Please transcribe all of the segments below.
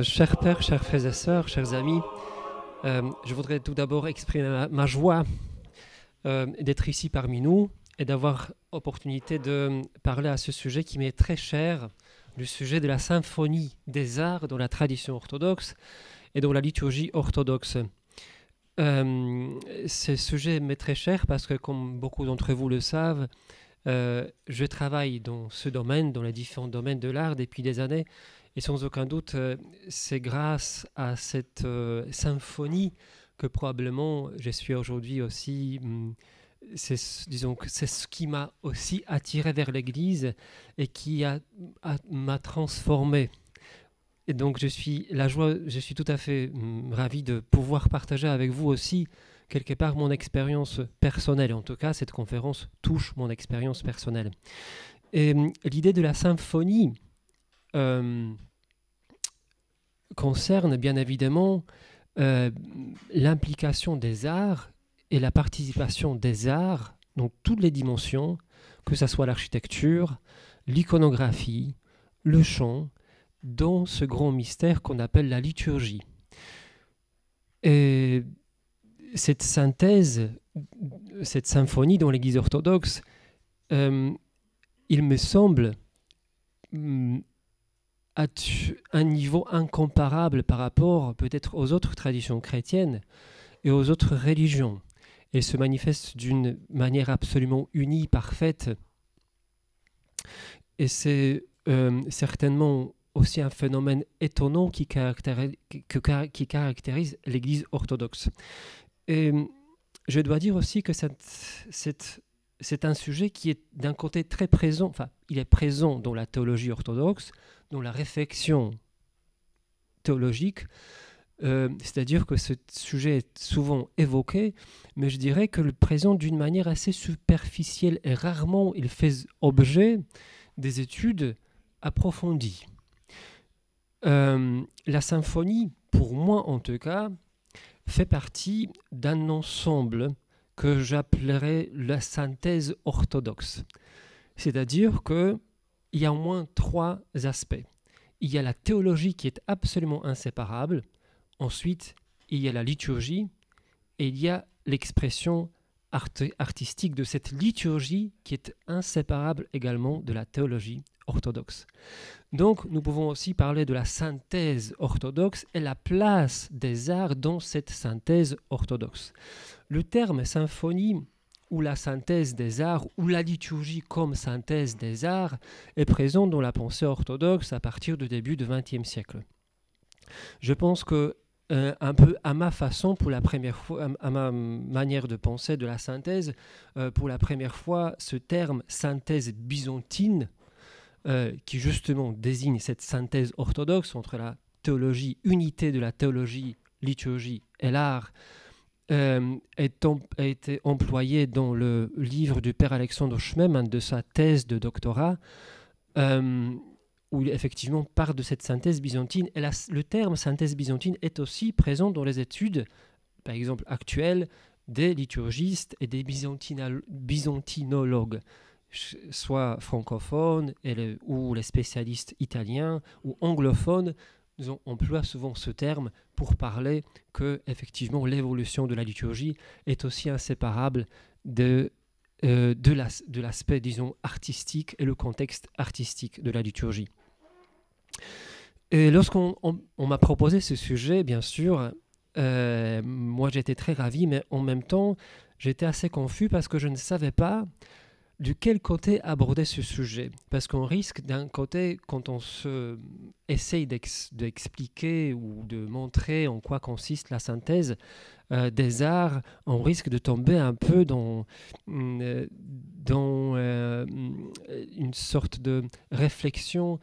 Chers pères, chers frères et sœurs, chers amis, je voudrais tout d'abord exprimer ma joie d'être ici parmi nous et d'avoir l'opportunité de parler à ce sujet qui m'est très cher, le sujet de la symphonie des arts dans la tradition orthodoxe et dans la liturgie orthodoxe. Ce sujet m'est très cher parce que, comme beaucoup d'entre vous le savent, je travaille dans ce domaine, dans les différents domaines de l'art depuis des années. Et sans aucun doute, c'est grâce à cette symphonie que probablement je suis aujourd'hui aussi, disons que c'est ce qui m'a aussi attiré vers l'Église et qui m'a transformé. Et donc je suis tout à fait ravi de pouvoir partager avec vous aussi quelque part mon expérience personnelle. En tout cas, cette conférence touche mon expérience personnelle. Et l'idée de la symphonie concerne bien évidemment l'implication des arts et la participation des arts dans toutes les dimensions, que ce soit l'architecture, l'iconographie, le chant, dans ce grand mystère qu'on appelle la liturgie. Et cette synthèse, cette symphonie dans l'Église orthodoxe, il me semble à un niveau incomparable par rapport peut-être aux autres traditions chrétiennes et aux autres religions. Elle se manifeste d'une manière absolument unie, parfaite. Et c'est certainement aussi un phénomène étonnant qui caractérise l'Église orthodoxe. Et je dois dire aussi que c'est un sujet qui est d'un côté très présent, enfin, il est présent dans la théologie orthodoxe, dans la réflexion théologique, c'est-à-dire que ce sujet est souvent évoqué, mais je dirais que le présente d'une manière assez superficielle et rarement il fait objet des études approfondies. La symphonie, pour moi en tout cas, fait partie d'un ensemble que j'appellerais la synthèse orthodoxe. C'est-à-dire qu'il y a au moins trois aspects. Il y a la théologie qui est absolument inséparable. Ensuite, il y a la liturgie et il y a l'expression artistique de cette liturgie qui est inséparable également de la théologie orthodoxe. Donc, nous pouvons aussi parler de la synthèse orthodoxe et la place des arts dans cette synthèse orthodoxe. Le terme symphonie ou la synthèse des arts ou la liturgie comme synthèse des arts est présent dans la pensée orthodoxe à partir du début du XXe siècle. Je pense que un peu à ma façon, pour la première fois, à ma manière de penser de la synthèse, pour la première fois, ce terme synthèse byzantine, qui justement désigne cette synthèse orthodoxe entre la théologie, unité de la théologie, liturgie et l'art, a été employé dans le livre du père Alexandre Schmemann de sa thèse de doctorat, où il effectivement parle de cette synthèse byzantine. Et le terme synthèse byzantine est aussi présent dans les études, par exemple actuelles, des liturgistes et des byzantinologues, soit francophones ou les spécialistes italiens ou anglophones. Nous emploient souvent ce terme pour parler que effectivement l'évolution de la liturgie est aussi inséparable de l'aspect, disons, artistique et le contexte artistique de la liturgie. Et lorsqu'on m'a proposé ce sujet, bien sûr, moi j'étais très ravi, mais en même temps j'étais assez confus parce que je ne savais pas de quel côté aborder ce sujet. Parce qu'on risque d'un côté, quand on essaye d'expliquer ou de montrer en quoi consiste la synthèse des arts, on risque de tomber un peu dans une sorte de réflexion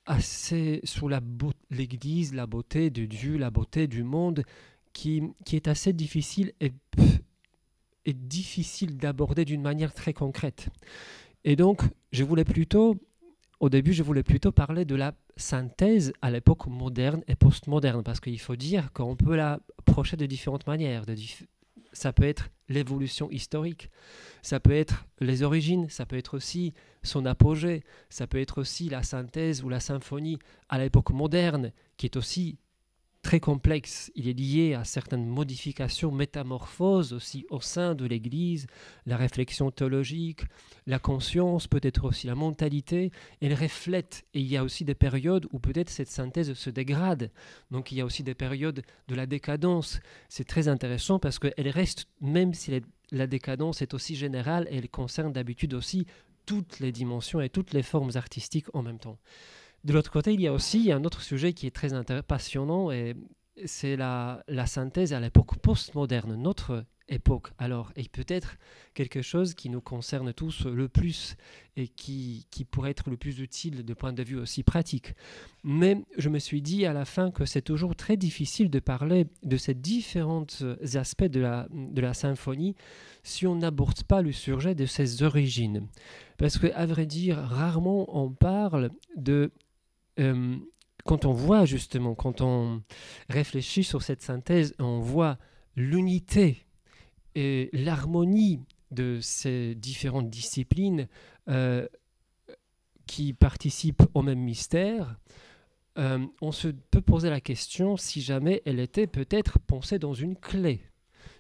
assez sur l'Église, la beauté de Dieu, la beauté du monde, qui est assez difficile et difficile d'aborder d'une manière très concrète. Et donc, au début, je voulais plutôt parler de la synthèse à l'époque moderne et postmoderne, parce qu'il faut dire qu'on peut l'approcher de différentes manières. Ça peut être l'évolution historique, ça peut être les origines, ça peut être aussi son apogée, ça peut être aussi la synthèse ou la symphonie à l'époque moderne, qui est aussi très complexe. Il est lié à certaines modifications, métamorphoses aussi au sein de l'Église, la réflexion théologique, la conscience, peut-être aussi la mentalité. Elle reflète, et il y a aussi des périodes où peut-être cette synthèse se dégrade. Donc il y a aussi des périodes de la décadence. C'est très intéressant parce qu'elle reste, même si la décadence est aussi générale, elle concerne d'habitude aussi toutes les dimensions et toutes les formes artistiques en même temps. De l'autre côté, il y a aussi un autre sujet qui est très passionnant, et c'est la synthèse à l'époque postmoderne, notre époque alors, et peut-être quelque chose qui nous concerne tous le plus et qui pourrait être le plus utile de point de vue aussi pratique. Mais je me suis dit à la fin que c'est toujours très difficile de parler de ces différents aspects de la symphonie si on n'aborde pas le sujet de ses origines. Parce qu'à vrai dire, rarement on parle de quand on voit justement, quand on réfléchit sur cette synthèse, on voit l'unité et l'harmonie de ces différentes disciplines qui participent au même mystère. On se peut poser la question si jamais elle était peut-être pensée dans une clé,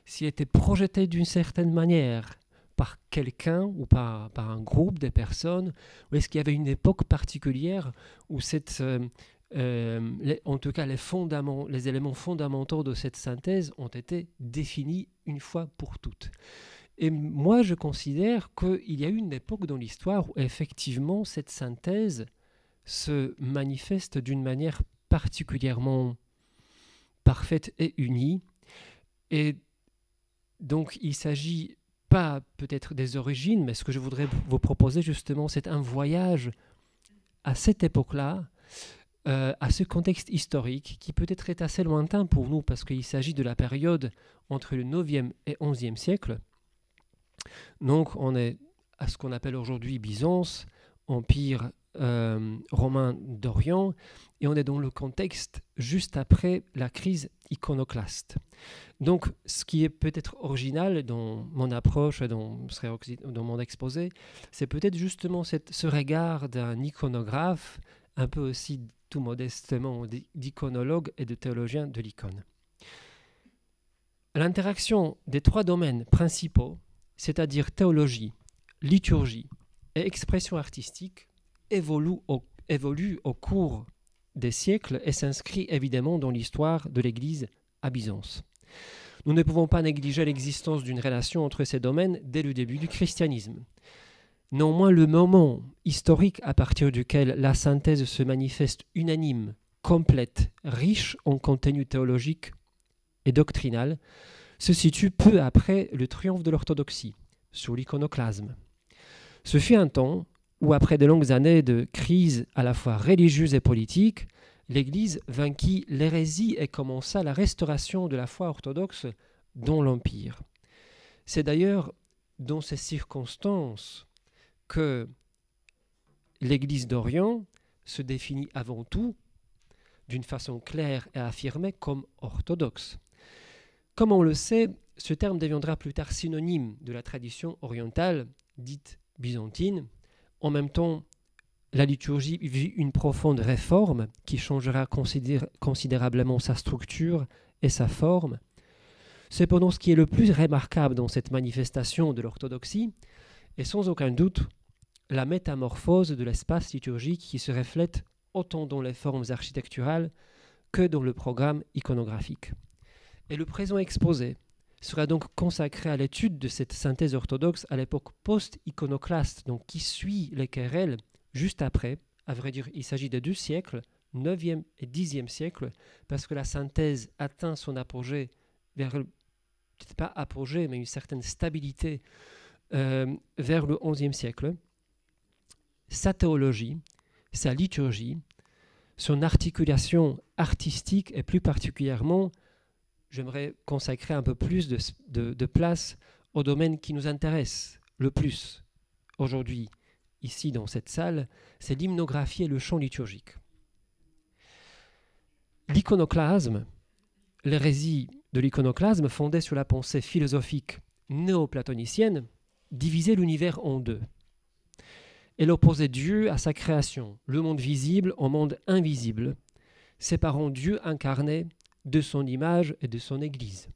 si elle était projetée d'une certaine manière par quelqu'un ou par un groupe de personnes, ou est-ce qu'il y avait une époque particulière où en tout cas les éléments fondamentaux de cette synthèse ont été définis une fois pour toutes. Et moi, je considère qu'il y a eu une époque dans l'histoire où effectivement cette synthèse se manifeste d'une manière particulièrement parfaite et unie. Et donc, il s'agit pas peut-être des origines, mais ce que je voudrais vous proposer justement, c'est un voyage à cette époque-là, à ce contexte historique qui peut-être est assez lointain pour nous parce qu'il s'agit de la période entre le 9e et 11e siècle. Donc on est à ce qu'on appelle aujourd'hui Byzance, empire romain d'Orient, et on est dans le contexte juste après la crise iconoclaste. Donc, ce qui est peut-être original dans mon approche, dans mon exposé, c'est peut-être justement ce regard d'un iconographe, un peu aussi tout modestement d'iconologue et de théologien de l'icône. L'interaction des trois domaines principaux, c'est-à-dire théologie, liturgie et expression artistique, évolue au cours des siècles et s'inscrit évidemment dans l'histoire de l'Église à Byzance. Nous ne pouvons pas négliger l'existence d'une relation entre ces domaines dès le début du christianisme. Néanmoins, le moment historique à partir duquel la synthèse se manifeste unanime, complète, riche en contenu théologique et doctrinal, se situe peu après le triomphe de l'orthodoxie, sous l'iconoclasme. Ce fut un temps où, après de longues années de crise à la fois religieuse et politique, l'Église vainquit l'hérésie et commença la restauration de la foi orthodoxe dans l'Empire. C'est d'ailleurs dans ces circonstances que l'Église d'Orient se définit avant tout, d'une façon claire et affirmée, comme orthodoxe. Comme on le sait, ce terme deviendra plus tard synonyme de la tradition orientale, dite byzantine. En même temps, la liturgie vit une profonde réforme qui changera considérablement sa structure et sa forme. Cependant, ce qui est le plus remarquable dans cette manifestation de l'orthodoxie est sans aucun doute la métamorphose de l'espace liturgique qui se reflète autant dans les formes architecturales que dans le programme iconographique. Et le présent exposé sera donc consacré à l'étude de cette synthèse orthodoxe à l'époque post-iconoclaste, donc qui suit les querelles juste après. À vrai dire, il s'agit de 2 siècles, 9e et 10e siècle, parce que la synthèse atteint son apogée peut-être pas apogée, mais une certaine stabilité vers le 11e siècle. Sa théologie, sa liturgie, son articulation artistique et plus particulièrement, j'aimerais consacrer un peu plus de place au domaine qui nous intéresse le plus aujourd'hui, ici dans cette salle, c'est l'hymnographie et le chant liturgique. L'iconoclasme, l'hérésie de l'iconoclasme fondée sur la pensée philosophique néoplatonicienne, divisait l'univers en deux. Elle opposait Dieu à sa création, le monde visible au monde invisible, séparant Dieu incarné de son image et de son Église.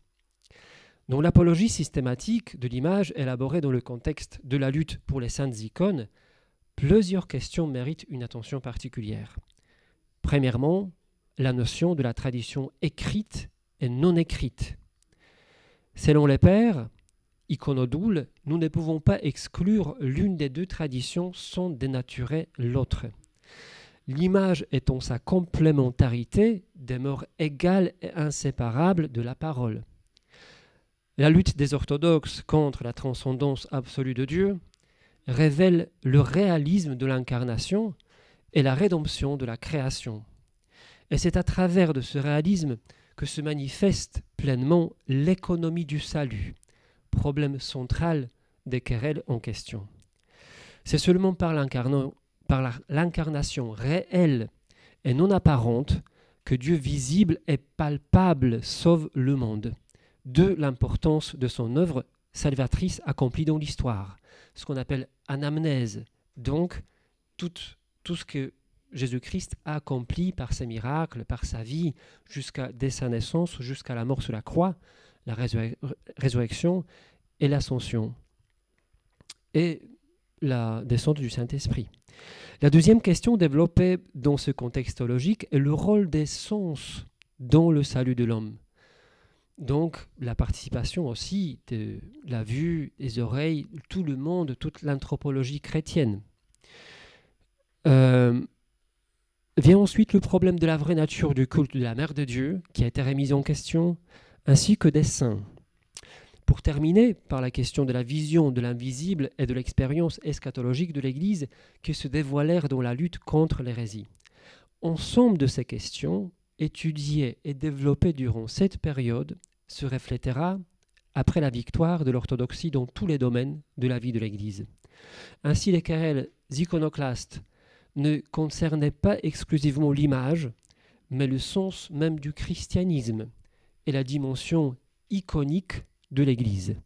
Dans l'apologie systématique de l'image élaborée dans le contexte de la lutte pour les saintes icônes, plusieurs questions méritent une attention particulière. Premièrement, la notion de la tradition écrite et non écrite. Selon les pères, iconodoules, nous ne pouvons pas exclure l'une des deux traditions sans dénaturer l'autre. L'image étant sa complémentarité demeure égale et inséparable de la parole. La lutte des orthodoxes contre la transcendance absolue de Dieu révèle le réalisme de l'incarnation et la rédemption de la création. Et c'est à travers de ce réalisme que se manifeste pleinement l'économie du salut, problème central des querelles en question. C'est seulement par l'incarnation réelle et non apparente que Dieu visible et palpable sauve le monde, de l'importance de son œuvre salvatrice accomplie dans l'histoire, ce qu'on appelle anamnèse, donc tout ce que Jésus-Christ a accompli par ses miracles, par sa vie, dès sa naissance, jusqu'à la mort sur la croix, la résurrection et l'ascension, et la descente du Saint-Esprit. La deuxième question développée dans ce contexte théologique est le rôle des sens dans le salut de l'homme. Donc la participation aussi de la vue, les oreilles, tout le monde, toute l'anthropologie chrétienne. Vient ensuite le problème de la vraie nature du culte de la Mère de Dieu, qui a été remise en question, ainsi que des saints. Pour terminer par la question de la vision de l'invisible et de l'expérience eschatologique de l'Église qui se dévoilèrent dans la lutte contre l'hérésie. Ensemble de ces questions, étudiées et développées durant cette période, se reflétera après la victoire de l'orthodoxie dans tous les domaines de la vie de l'Église. Ainsi, les querelles iconoclastes ne concernaient pas exclusivement l'image, mais le sens même du christianisme et la dimension iconique de l'Église.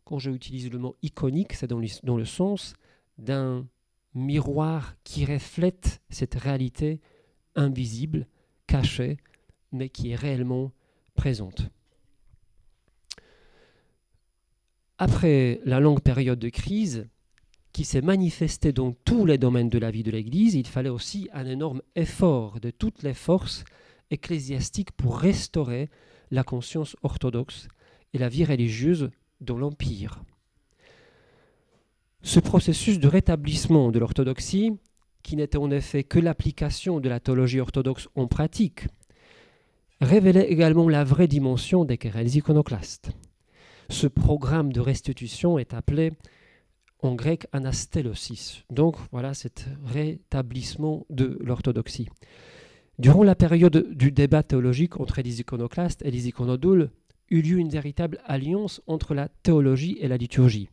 Quand j'utilise le mot iconique, c'est dans le sens d'un miroir qui reflète cette réalité invisible, cachée, mais qui est réellement présente. Après la longue période de crise, qui s'est manifestée dans tous les domaines de la vie de l'Église, il fallait aussi un énorme effort de toutes les forces ecclésiastiques pour restaurer la conscience orthodoxe et la vie religieuse dans l'Empire. Ce processus de rétablissement de l'orthodoxie, qui n'était en effet que l'application de la théologie orthodoxe en pratique, révélait également la vraie dimension des querelles iconoclastes. Ce programme de restitution est appelé en grec anastelosis. Donc voilà cet rétablissement de l'orthodoxie. Durant la période du débat théologique entre les iconoclastes et les iconodoules, eut lieu une véritable alliance entre la théologie et la liturgie.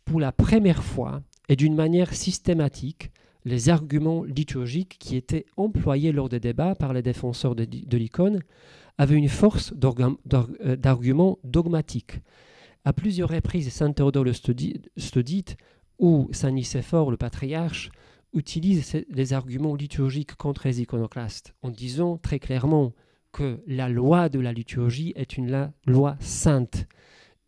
Pour la première fois et d'une manière systématique, les arguments liturgiques qui étaient employés lors des débats par les défenseurs de l'icône avaient une force d'arguments dogmatiques. À plusieurs reprises, saint Théodore le Studite ou saint Nicéphore le patriarche utilisent les arguments liturgiques contre les iconoclastes en disant très clairement que la loi de la liturgie est une loi sainte.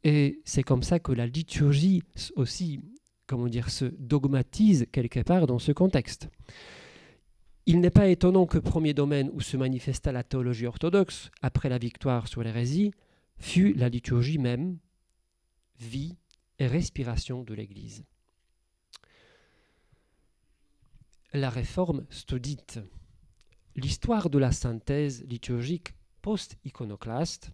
Et c'est comme ça que la liturgie aussi, se dogmatise quelque part dans ce contexte. Il n'est pas étonnant que le premier domaine où se manifesta la théologie orthodoxe, après la victoire sur l'hérésie, fut la liturgie même, vie et respiration de l'Église. La réforme studite. L'histoire de la synthèse liturgique post-iconoclaste,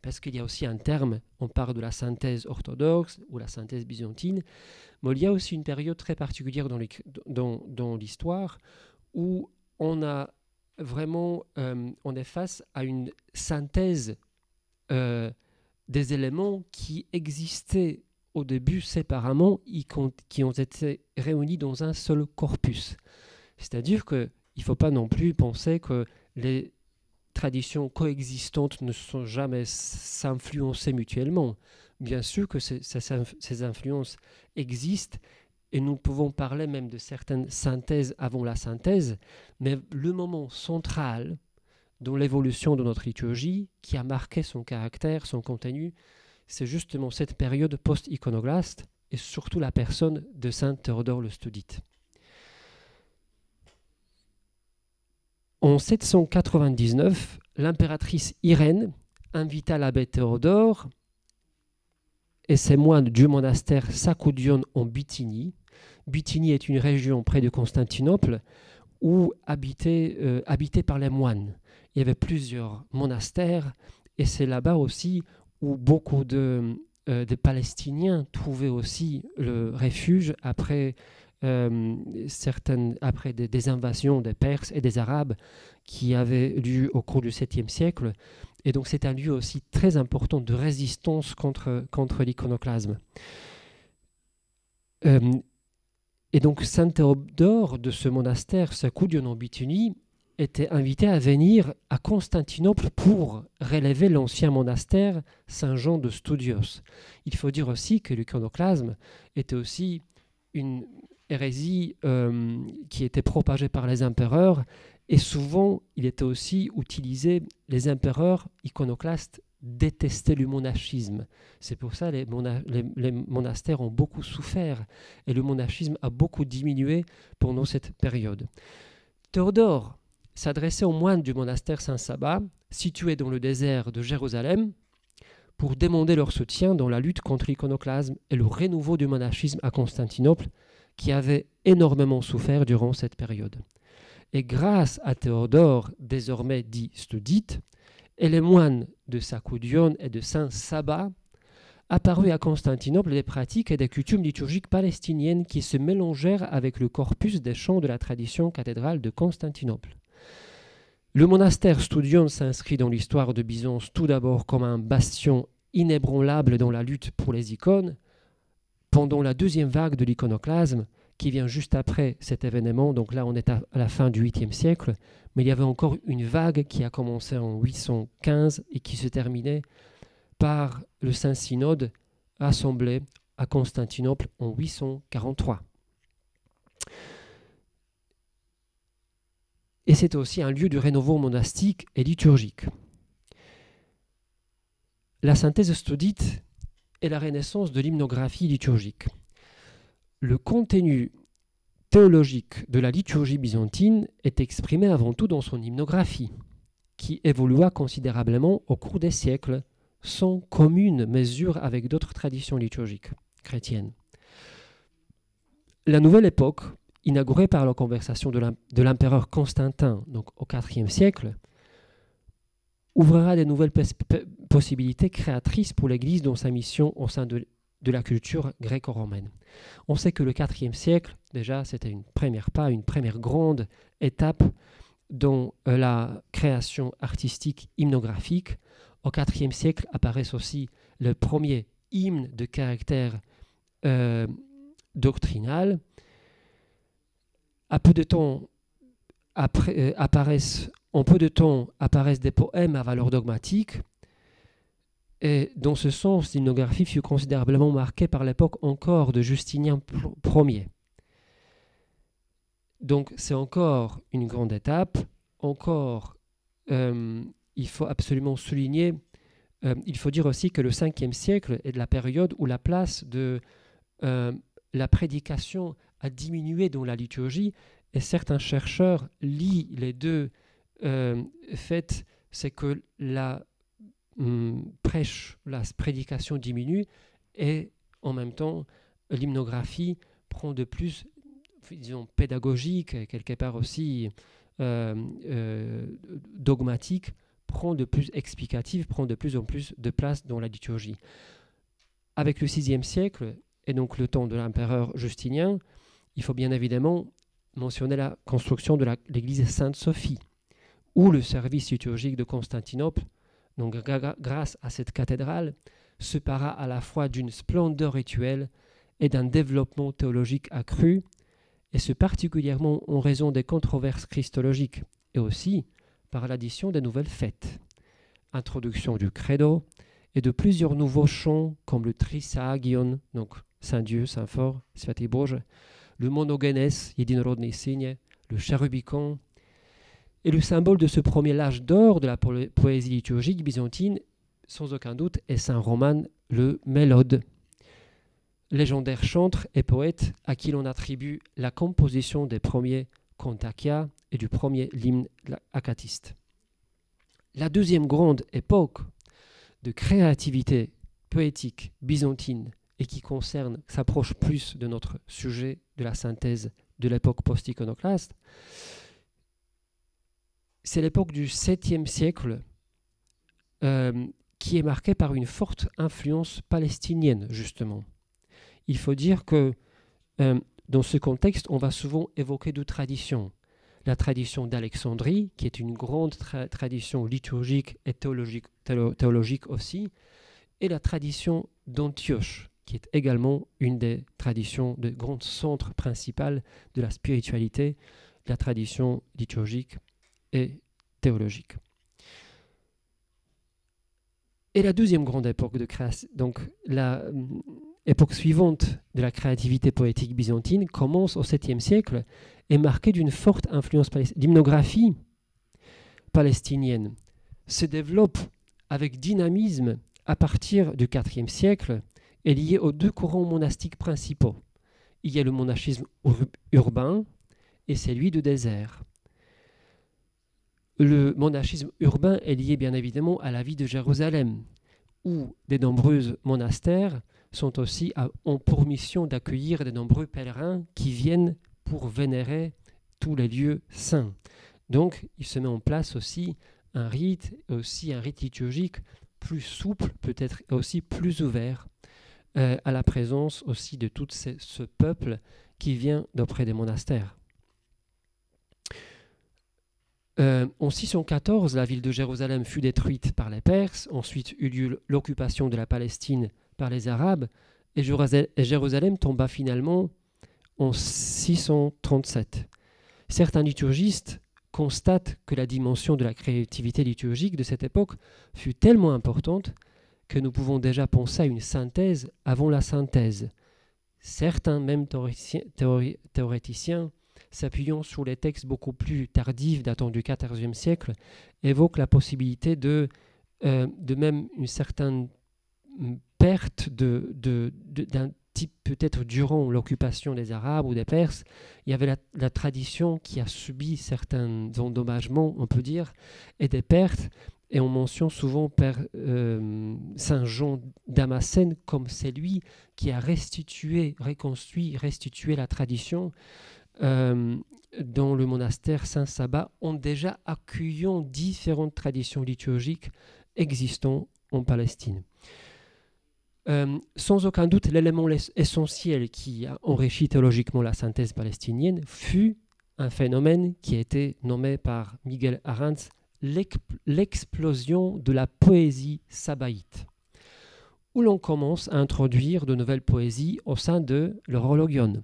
parce qu'il y a aussi un terme, on parle de la synthèse orthodoxe ou la synthèse byzantine, mais il y a aussi une période très particulière dans l'histoire où on a vraiment, on est face à une synthèse des éléments qui existaient au début séparément, qui ont été réunis dans un seul corpus. C'est-à-dire qu'il ne faut pas non plus penser que les traditions coexistantes ne sont jamais s'influencer mutuellement. Bien sûr que ces influences existent et nous pouvons parler même de certaines synthèses avant la synthèse, mais le moment central dans l'évolution de notre liturgie, qui a marqué son caractère, son contenu, c'est justement cette période post-iconoclaste et surtout la personne de saint Théodore le Studite. En 799, l'impératrice Irène invita l'abbé Théodore et ses moines du monastère Sakoudion en Bithynie. Bithynie est une région près de Constantinople où habitée par les moines. Il y avait plusieurs monastères et c'est là-bas aussi où beaucoup de Palestiniens trouvaient aussi le refuge après des invasions des Perses et des Arabes qui avaient lieu au cours du 7e siècle. Et donc c'est un lieu aussi très important de résistance contre l'iconoclasme. Et donc saint Théodore de ce monastère, Sakoudion en Bithynie, était invité à venir à Constantinople pour relever l'ancien monastère Saint-Jean de Studios. Il faut dire aussi que l'iconoclasme était aussi une hérésie qui était propagée par les empereurs et souvent il était aussi utilisé, les empereurs iconoclastes détestaient le monachisme. C'est pour ça que les monastères ont beaucoup souffert et le monachisme a beaucoup diminué pendant cette période. Théodore s'adressait aux moines du monastère Saint-Saba, situé dans le désert de Jérusalem, pour demander leur soutien dans la lutte contre l'iconoclasme et le renouveau du monachisme à Constantinople, qui avait énormément souffert durant cette période. Et grâce à Théodore, désormais dit Studite, et les moines de Sakoudion et de Saint-Saba, apparut à Constantinople des pratiques et des coutumes liturgiques palestiniennes qui se mélangèrent avec le corpus des chants de la tradition cathédrale de Constantinople. Le monastère Studion s'inscrit dans l'histoire de Byzance tout d'abord comme un bastion inébranlable dans la lutte pour les icônes. Pendant la deuxième vague de l'iconoclasme, qui vient juste après cet événement, donc là on est à la fin du 8e siècle, mais il y avait encore une vague qui a commencé en 815 et qui se terminait par le Saint-Synode assemblé à Constantinople en 843. Et c'est aussi un lieu de renouveau monastique et liturgique. La synthèse studite est la renaissance de l'hymnographie liturgique. Le contenu théologique de la liturgie byzantine est exprimé avant tout dans son hymnographie, qui évolua considérablement au cours des siècles, sans commune mesure avec d'autres traditions liturgiques chrétiennes. La nouvelle époque, inaugurée par la conversion de l'empereur Constantin, donc au IVe siècle, ouvrira des nouvelles possibilités créatrices pour l'Église dans sa mission au sein de la culture gréco-romaine. On sait que le IVe siècle, déjà, c'était une première grande étape dans la création artistique hymnographique. Au IVe siècle apparaissent aussi le premier hymne de caractère doctrinal. En peu de temps apparaissent des poèmes à valeur dogmatique. Et dans ce sens, l'hymnographie fut considérablement marquée par l'époque encore de Justinien Ier. Donc c'est encore une grande étape. Encore, il faut absolument souligner, il faut dire aussi que le 5e siècle est de la période où la place de la prédication a diminué dans la liturgie, et certains chercheurs lient les deux faits, c'est que la prédication diminue et en même temps l'hymnographie prend de plus, disons, pédagogique, quelque part aussi dogmatique, prend de plus explicative, prend de plus en plus de place dans la liturgie. Avec le 6e siècle, et donc le temps de l'empereur Justinien, il faut bien évidemment mentionner la construction de l'église Sainte-Sophie, où le service liturgique de Constantinople, donc grâce à cette cathédrale, se para à la fois d'une splendeur rituelle et d'un développement théologique accru, et ce particulièrement en raison des controverses christologiques, et aussi par l'addition des nouvelles fêtes, introduction du credo, et de plusieurs nouveaux chants comme le Trisagion, donc Saint-Dieu, Saint-Fort, Svatý Bože, le Monogenes, Jedinorodný Sygne, le Chérubicon. Et le symbole de ce premier âge d'or de la poésie liturgique byzantine, sans aucun doute, est Saint Roman le Mélode, légendaire chantre et poète à qui l'on attribue la composition des premiers Kontakia et du premier hymne acatiste. La deuxième grande époque de créativité poétique byzantine et qui s'approche plus de notre sujet de la synthèse de l'époque post-iconoclaste, c'est l'époque du 7e siècle qui est marquée par une forte influence palestinienne, justement. Il faut dire que dans ce contexte, on va souvent évoquer deux traditions. La tradition d'Alexandrie, qui est une grande tradition liturgique et théologique aussi, et la tradition d'Antioche, qui est également une des traditions, de grands centres principales de la spiritualité, la tradition liturgique et théologique. Et la deuxième grande époque de création, donc l'époque suivante de la créativité poétique byzantine, commence au 7e siècle, est marquée d'une forte influence palestinienne. L'hymnographie palestinienne se développe avec dynamisme à partir du 4e siècle et liée aux deux courants monastiques principaux. Il y a le monachisme urbain et celui de désert. Le monachisme urbain est lié bien évidemment à la vie de Jérusalem, où de nombreux monastères ont pour mission d'accueillir de nombreux pèlerins qui viennent pour vénérer tous les lieux saints. Donc, il se met en place aussi un rite liturgique plus souple, peut-être aussi plus ouvert à la présence aussi de tout ce peuple qui vient d'auprès des monastères. En 614, la ville de Jérusalem fut détruite par les Perses, ensuite eut lieu l'occupation de la Palestine par les Arabes, et Jérusalem tomba finalement en 637. Certains liturgistes constatent que la dimension de la créativité liturgique de cette époque fut tellement importante que nous pouvons déjà penser à une synthèse avant la synthèse. Certains, même théoréticiens, s'appuyant sur les textes beaucoup plus tardifs datant du XIVe siècle, évoquent la possibilité de même une certaine perte d'un type peut-être durant l'occupation des Arabes ou des Perses. Il y avait la tradition qui a subi certains endommagements, on peut dire, et des pertes. Et on mentionne souvent Saint Jean Damascène comme celui qui a restitué la tradition dans le monastère Saint-Saba, en déjà accueillant différentes traditions liturgiques existant en Palestine. Sans aucun doute, l'élément essentiel qui a enrichi théologiquement la synthèse palestinienne fut un phénomène qui a été nommé par Miguel Arranz l'explosion de la poésie sabaïte, où l'on commence à introduire de nouvelles poésies au sein de l'Horologion.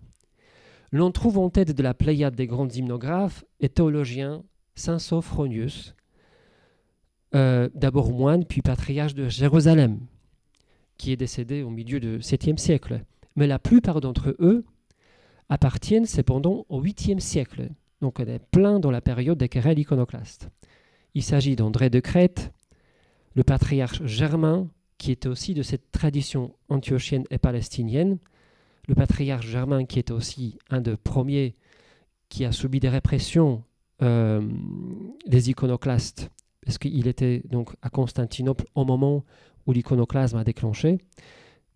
L'on trouve en tête de la pléiade des grands hymnographes et théologiens Saint Sophronius, d'abord moine puis patriarche de Jérusalem, qui est décédé au milieu du 7e siècle. Mais la plupart d'entre eux appartiennent cependant au 8e siècle, donc on est plein dans la période des querelles iconoclastes. Il s'agit d'André de Crète, le patriarche Germain, qui était aussi de cette tradition antiochienne et palestinienne, le patriarche Germain qui est aussi un des premiers qui a subi des répressions des iconoclastes, parce qu'il était donc à Constantinople au moment où l'iconoclasme a déclenché,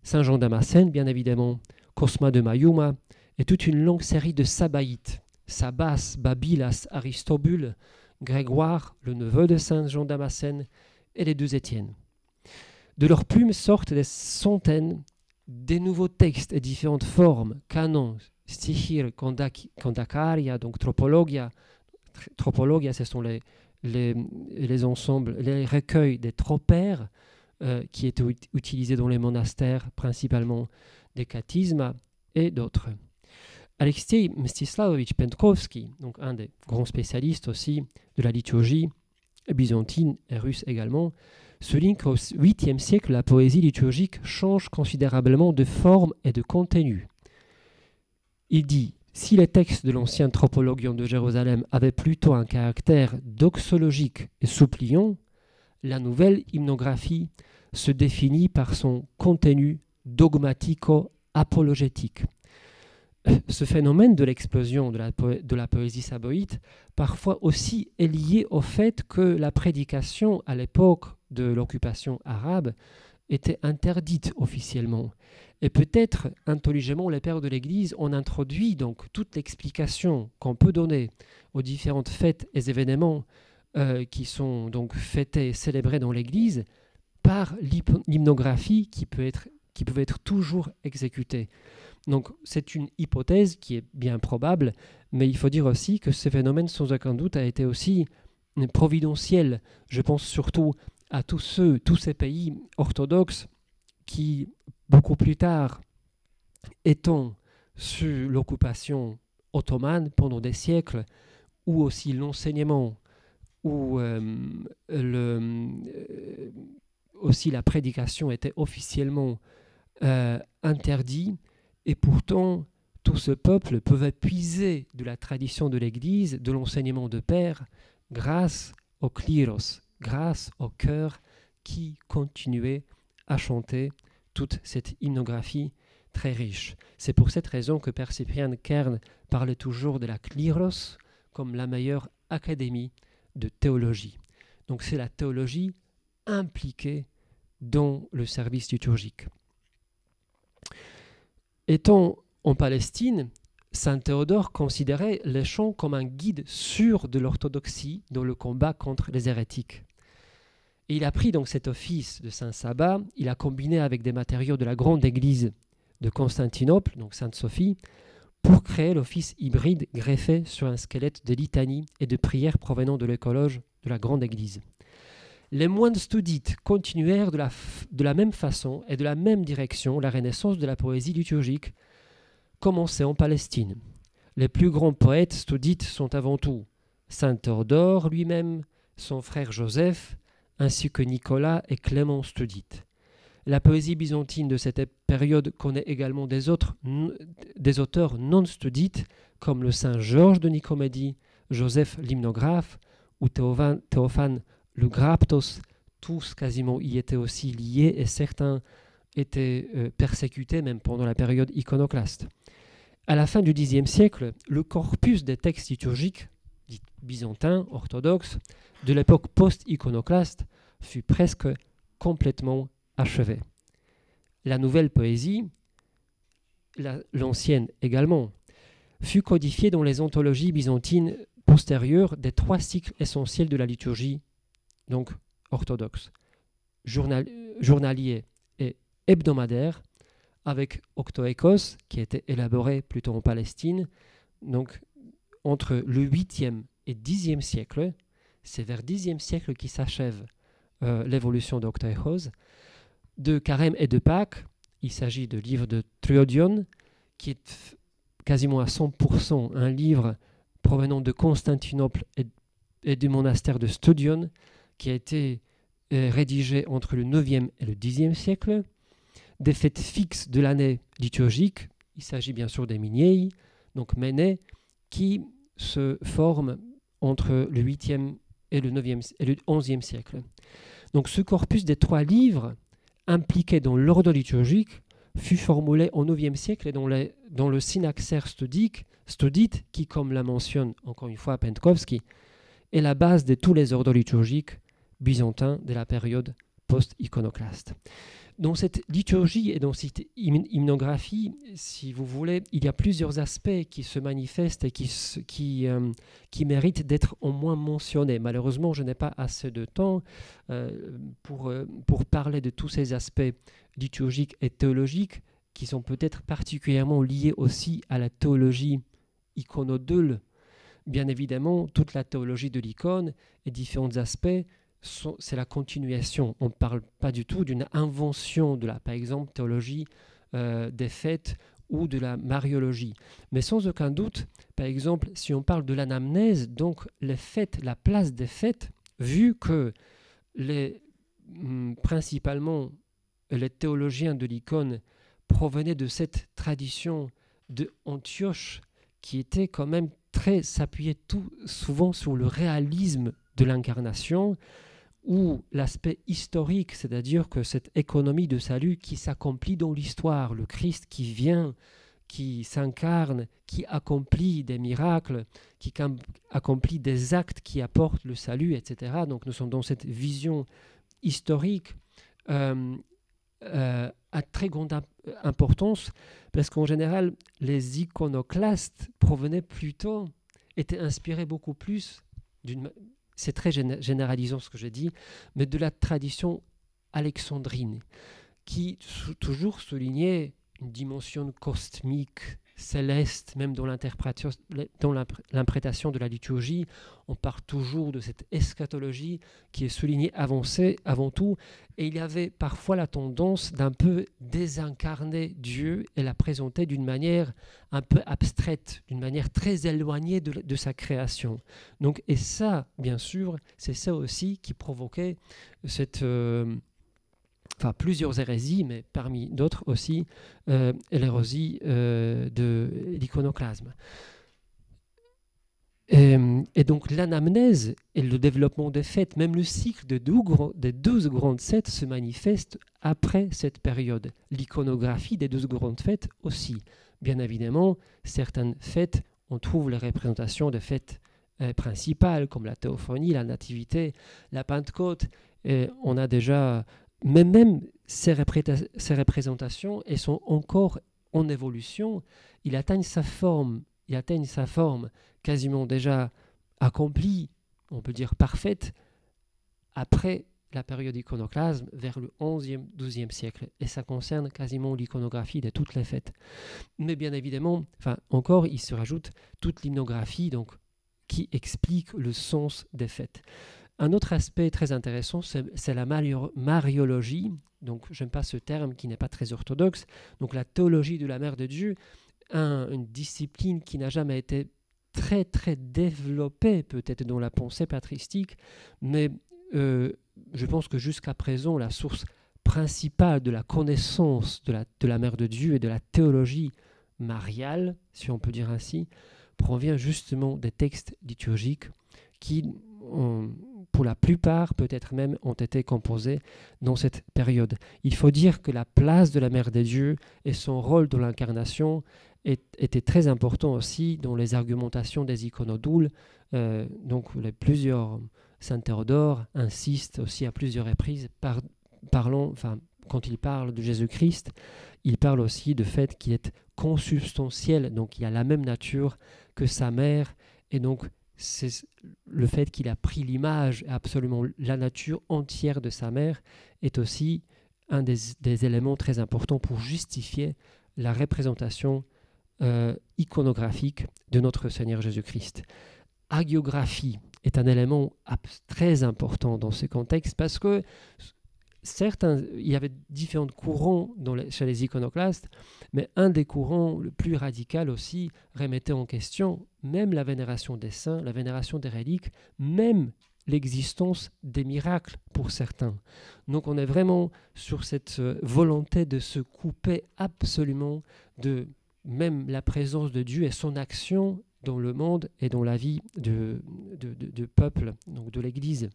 Saint Jean Damascène, bien évidemment, Cosma de Mayuma, et toute une longue série de Sabaïtes, Sabas, Babylas, Aristobule, Grégoire, le neveu de Saint Jean Damascène, et les deux Étienne. De leurs plumes sortent des centaines des nouveaux textes et différentes formes, canons, stichir, kondakaria, donc tropologia. Tropologia, ce sont les ensembles, les recueils des tropères qui étaient utilisés dans les monastères, principalement des cathismes et d'autres. Alexei Mstislavovitch Penkovski, donc un des grands spécialistes aussi de la liturgie byzantine et russe également, souligne qu'au 8e siècle, la poésie liturgique change considérablement de forme et de contenu. Il dit « Si les textes de l'ancien tropologion de Jérusalem avaient plutôt un caractère doxologique et suppliant, la nouvelle hymnographie se définit par son contenu dogmatico-apologétique. » Ce phénomène de l'explosion de la poésie saboïte parfois aussi est lié au fait que la prédication à l'époque de l'occupation arabe était interdite officiellement. Et peut-être intelligemment les pères de l'Église ont introduit donc toute l'explication qu'on peut donner aux différentes fêtes et événements qui sont donc fêtés et célébrés dans l'Église par l'hymnographie qui peut être toujours exécutée. Donc c'est une hypothèse qui est bien probable, mais il faut dire aussi que ce phénomène sans aucun doute a été aussi providentiel. Je pense surtout à tous ces pays orthodoxes qui, beaucoup plus tard, étant sous l'occupation ottomane pendant des siècles, ou aussi l'enseignement, ou aussi la prédication était officiellement interdite, et pourtant tout ce peuple pouvait puiser de la tradition de l'Église, de l'enseignement de Père, grâce au klyros, grâce au chœur qui continuait à chanter toute cette hymnographie très riche. C'est pour cette raison que Père Cyprien Kern parlait toujours de la klyros comme la meilleure académie de théologie. Donc c'est la théologie impliquée dans le service liturgique. Étant en Palestine, saint Théodore considérait les chants comme un guide sûr de l'orthodoxie dans le combat contre les hérétiques. Et il a pris donc cet office de Saint Sabbat, il a combiné avec des matériaux de la grande église de Constantinople, donc Sainte Sophie, pour créer l'office hybride greffé sur un squelette de litanie et de prières provenant de l'écologe de la grande église. Les moines studites continuèrent de la même façon et de la même direction la renaissance de la poésie liturgique commencée en Palestine. Les plus grands poètes studites sont avant tout saint Théodore lui-même, son frère Joseph, ainsi que Nicolas et Clément studite. La poésie byzantine de cette période connaît également des auteurs non studites comme le saint Georges de Nicomédie, Joseph l'hymnographe ou Théophane le Graptos, tous quasiment y étaient aussi liés et certains étaient persécutés même pendant la période iconoclaste. À la fin du Xe siècle, le corpus des textes liturgiques, dits byzantins, orthodoxes, de l'époque post-iconoclaste fut presque complètement achevé. La nouvelle poésie, l'ancienne également, fut codifiée dans les anthologies byzantines postérieures des 3 cycles essentiels de la liturgie donc orthodoxe, journalier et hebdomadaire, avec Octoékos, qui a été élaboré plutôt en Palestine, donc entre le 8e et 10e siècle. C'est vers 10e siècle qui s'achève l'évolution d'Octoékos. De Carême et de Pâques, il s'agit de livres de Truodion, qui est quasiment à 100% un livre provenant de Constantinople et du monastère de Studion, qui a été rédigé entre le 9e et le 10e siècle. Des fêtes fixes de l'année liturgique, il s'agit bien sûr des Miniei, donc Méné, qui se forment entre le 8e et le 9e et le 11e siècle. Donc ce corpus des 3 livres impliqués dans l'ordre liturgique fut formulé au 9e siècle et dans le synaxaire studite, qui, comme la mentionne encore une fois Penkovski, est la base de tous les ordres liturgiques byzantins de la période post-iconoclaste. Dans cette liturgie et dans cette hymnographie, si vous voulez, il y a plusieurs aspects qui se manifestent et qui méritent d'être au moins mentionnés. Malheureusement, je n'ai pas assez de temps pour parler de tous ces aspects liturgiques et théologiques qui sont peut-être particulièrement liés aussi à la théologie iconodule. Bien évidemment, toute la théologie de l'icône et différents aspects c'est la continuation. On ne parle pas du tout d'une invention de la, par exemple, théologie des fêtes ou de la mariologie. Mais sans aucun doute, par exemple, si on parle de l'anamnèse, donc les fêtes, la place des fêtes, vu que principalement les théologiens de l'icône provenaient de cette tradition de Antioche qui était quand même s'appuyait tout souvent sur le réalisme de l'incarnation ou l'aspect historique, c'est-à-dire que cette économie de salut qui s'accomplit dans l'histoire, le Christ qui vient, qui s'incarne, qui accomplit des miracles, qui accomplit des actes qui apportent le salut, etc. Donc nous sommes dans cette vision historique à très grande importance, parce qu'en général, les iconoclastes étaient inspirés beaucoup plus c'est très généralisant ce que je dis, mais de la tradition alexandrine, qui toujours soulignait une dimension cosmique, céleste, même dans l'interprétation de la liturgie. On part toujours de cette eschatologie qui est soulignée avant tout, et il y avait parfois la tendance d'un peu désincarner Dieu et la présenter d'une manière un peu abstraite, d'une manière très éloignée de sa création. Donc, et ça, bien sûr, c'est ça aussi qui provoquait plusieurs hérésies, mais parmi d'autres aussi l'hérésie de l'iconoclasme. Et donc l'anamnèse et le développement des fêtes, même le cycle des 12 grandes fêtes se manifeste après cette période. L'iconographie des 12 grandes fêtes aussi. Bien évidemment, certaines fêtes, on trouve les représentations des fêtes principales, comme la théophanie, la nativité, la Pentecôte. Et on a déjà... Mais même ces représentations, elles sont encore en évolution. Ils atteignent sa forme quasiment déjà accomplie, on peut dire parfaite, après la période iconoclasme, vers le 11e, 12e siècle. Et ça concerne quasiment l'iconographie de toutes les fêtes. Mais bien évidemment, encore, il se rajoute toute l'hymnographie, donc, qui explique le sens des fêtes. Un autre aspect très intéressant, c'est la mariologie. Donc, j'aime pas ce terme qui n'est pas très orthodoxe. Donc, la théologie de la Mère de Dieu, une discipline qui n'a jamais été très, très développée, peut-être dans la pensée patristique, mais je pense que jusqu'à présent, la source principale de la connaissance de la Mère de Dieu et de la théologie mariale, si on peut dire ainsi, provient justement des textes liturgiques qui pour la plupart, peut-être même, ont été composés dans cette période. Il faut dire que la place de la Mère de Dieu et son rôle dans l'incarnation étaient très importants aussi dans les argumentations des iconodoules. Donc, plusieurs Saint Théodore insiste aussi à plusieurs reprises, quand il parle de Jésus-Christ, il parle aussi du fait qu'il est consubstantiel, donc il a la même nature que sa mère, et donc c'est le fait qu'il a pris l'image et absolument la nature entière de sa mère est aussi un des éléments très importants pour justifier la représentation iconographique de notre Seigneur Jésus-Christ. Hagiographie est un élément très important dans ce contexte parce que il y avait différents courants chez les iconoclastes, mais un des courants le plus radical aussi remettait en question même la vénération des saints, la vénération des reliques, même l'existence des miracles pour certains. Donc on est vraiment sur cette volonté de se couper absolument de même la présence de Dieu et son action dans le monde et dans la vie de peuple, donc de l'Église.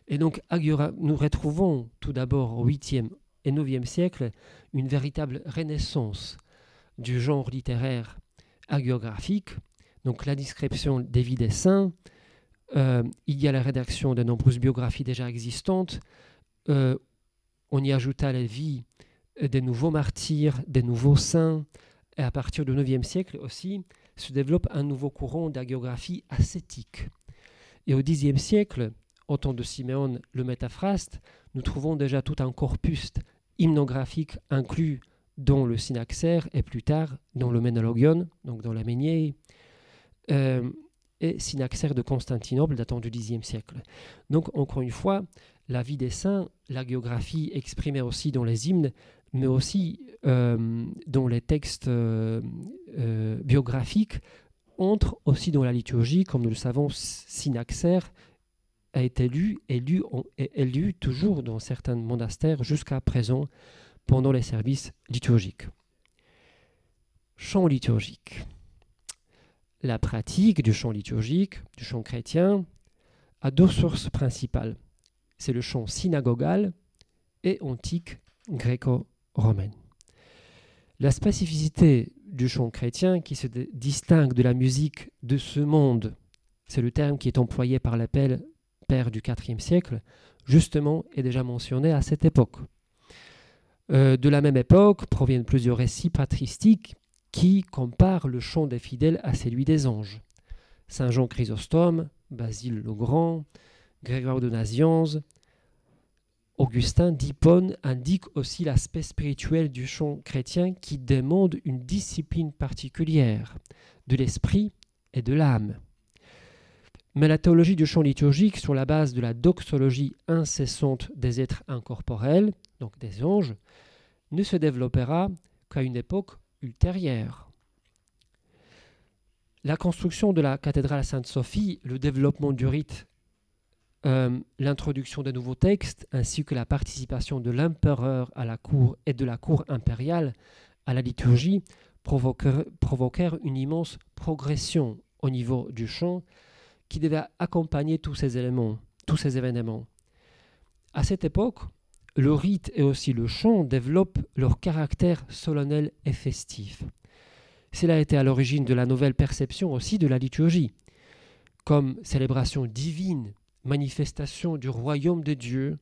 Et donc, nous retrouvons tout d'abord au 8e et 9e siècle une véritable renaissance du genre littéraire hagiographique, donc la description des vies des saints, il y a la rédaction de nombreuses biographies déjà existantes, on y ajouta les vies des nouveaux martyrs, des nouveaux saints, et à partir du 9e siècle aussi se développe un nouveau courant d'hagiographie ascétique. Et au 10e siècle, au temps de Siméon le Métaphraste, nous trouvons déjà tout un corpus hymnographique inclus dans le Synaxaire et plus tard dans le Ménologion, donc dans la Méniée. Et et Synaxaire de Constantinople datant du Xe siècle. Donc encore une fois, la vie des saints, la géographie exprimée aussi dans les hymnes, mais aussi dans les textes biographiques, entre aussi dans la liturgie. Comme nous le savons, Synaxaire a été lu et lu toujours dans certains monastères jusqu'à présent pendant les services liturgiques. Chant liturgique. La pratique du chant liturgique, du chant chrétien, a deux sources principales. C'est le chant synagogal et antique gréco-romaine. La spécificité du chant chrétien qui se distingue de la musique de ce monde, c'est le terme qui est employé par l'appel père du IVe siècle, justement est déjà mentionné à cette époque. De la même époque proviennent plusieurs récits patristiques qui comparent le chant des fidèles à celui des anges. Saint Jean Chrysostome, Basile le Grand, Grégoire de Nazianze, Augustin d'Hippone indiquent aussi l'aspect spirituel du chant chrétien qui demande une discipline particulière de l'esprit et de l'âme. Mais la théologie du chant liturgique, sur la base de la doxologie incessante des êtres incorporels, donc des anges, ne se développera qu'à une époque ultérieure. La construction de la cathédrale Sainte-Sophie, le développement du rite, l'introduction de nouveaux textes, ainsi que la participation de l'empereur à la cour et de la cour impériale à la liturgie, provoquèrent une immense progression au niveau du chant qui devait accompagner tous ces événements. À cette époque, le rite et aussi le chant développent leur caractère solennel et festif. Cela a été à l'origine de la nouvelle perception aussi de la liturgie, comme célébration divine, manifestation du royaume de Dieu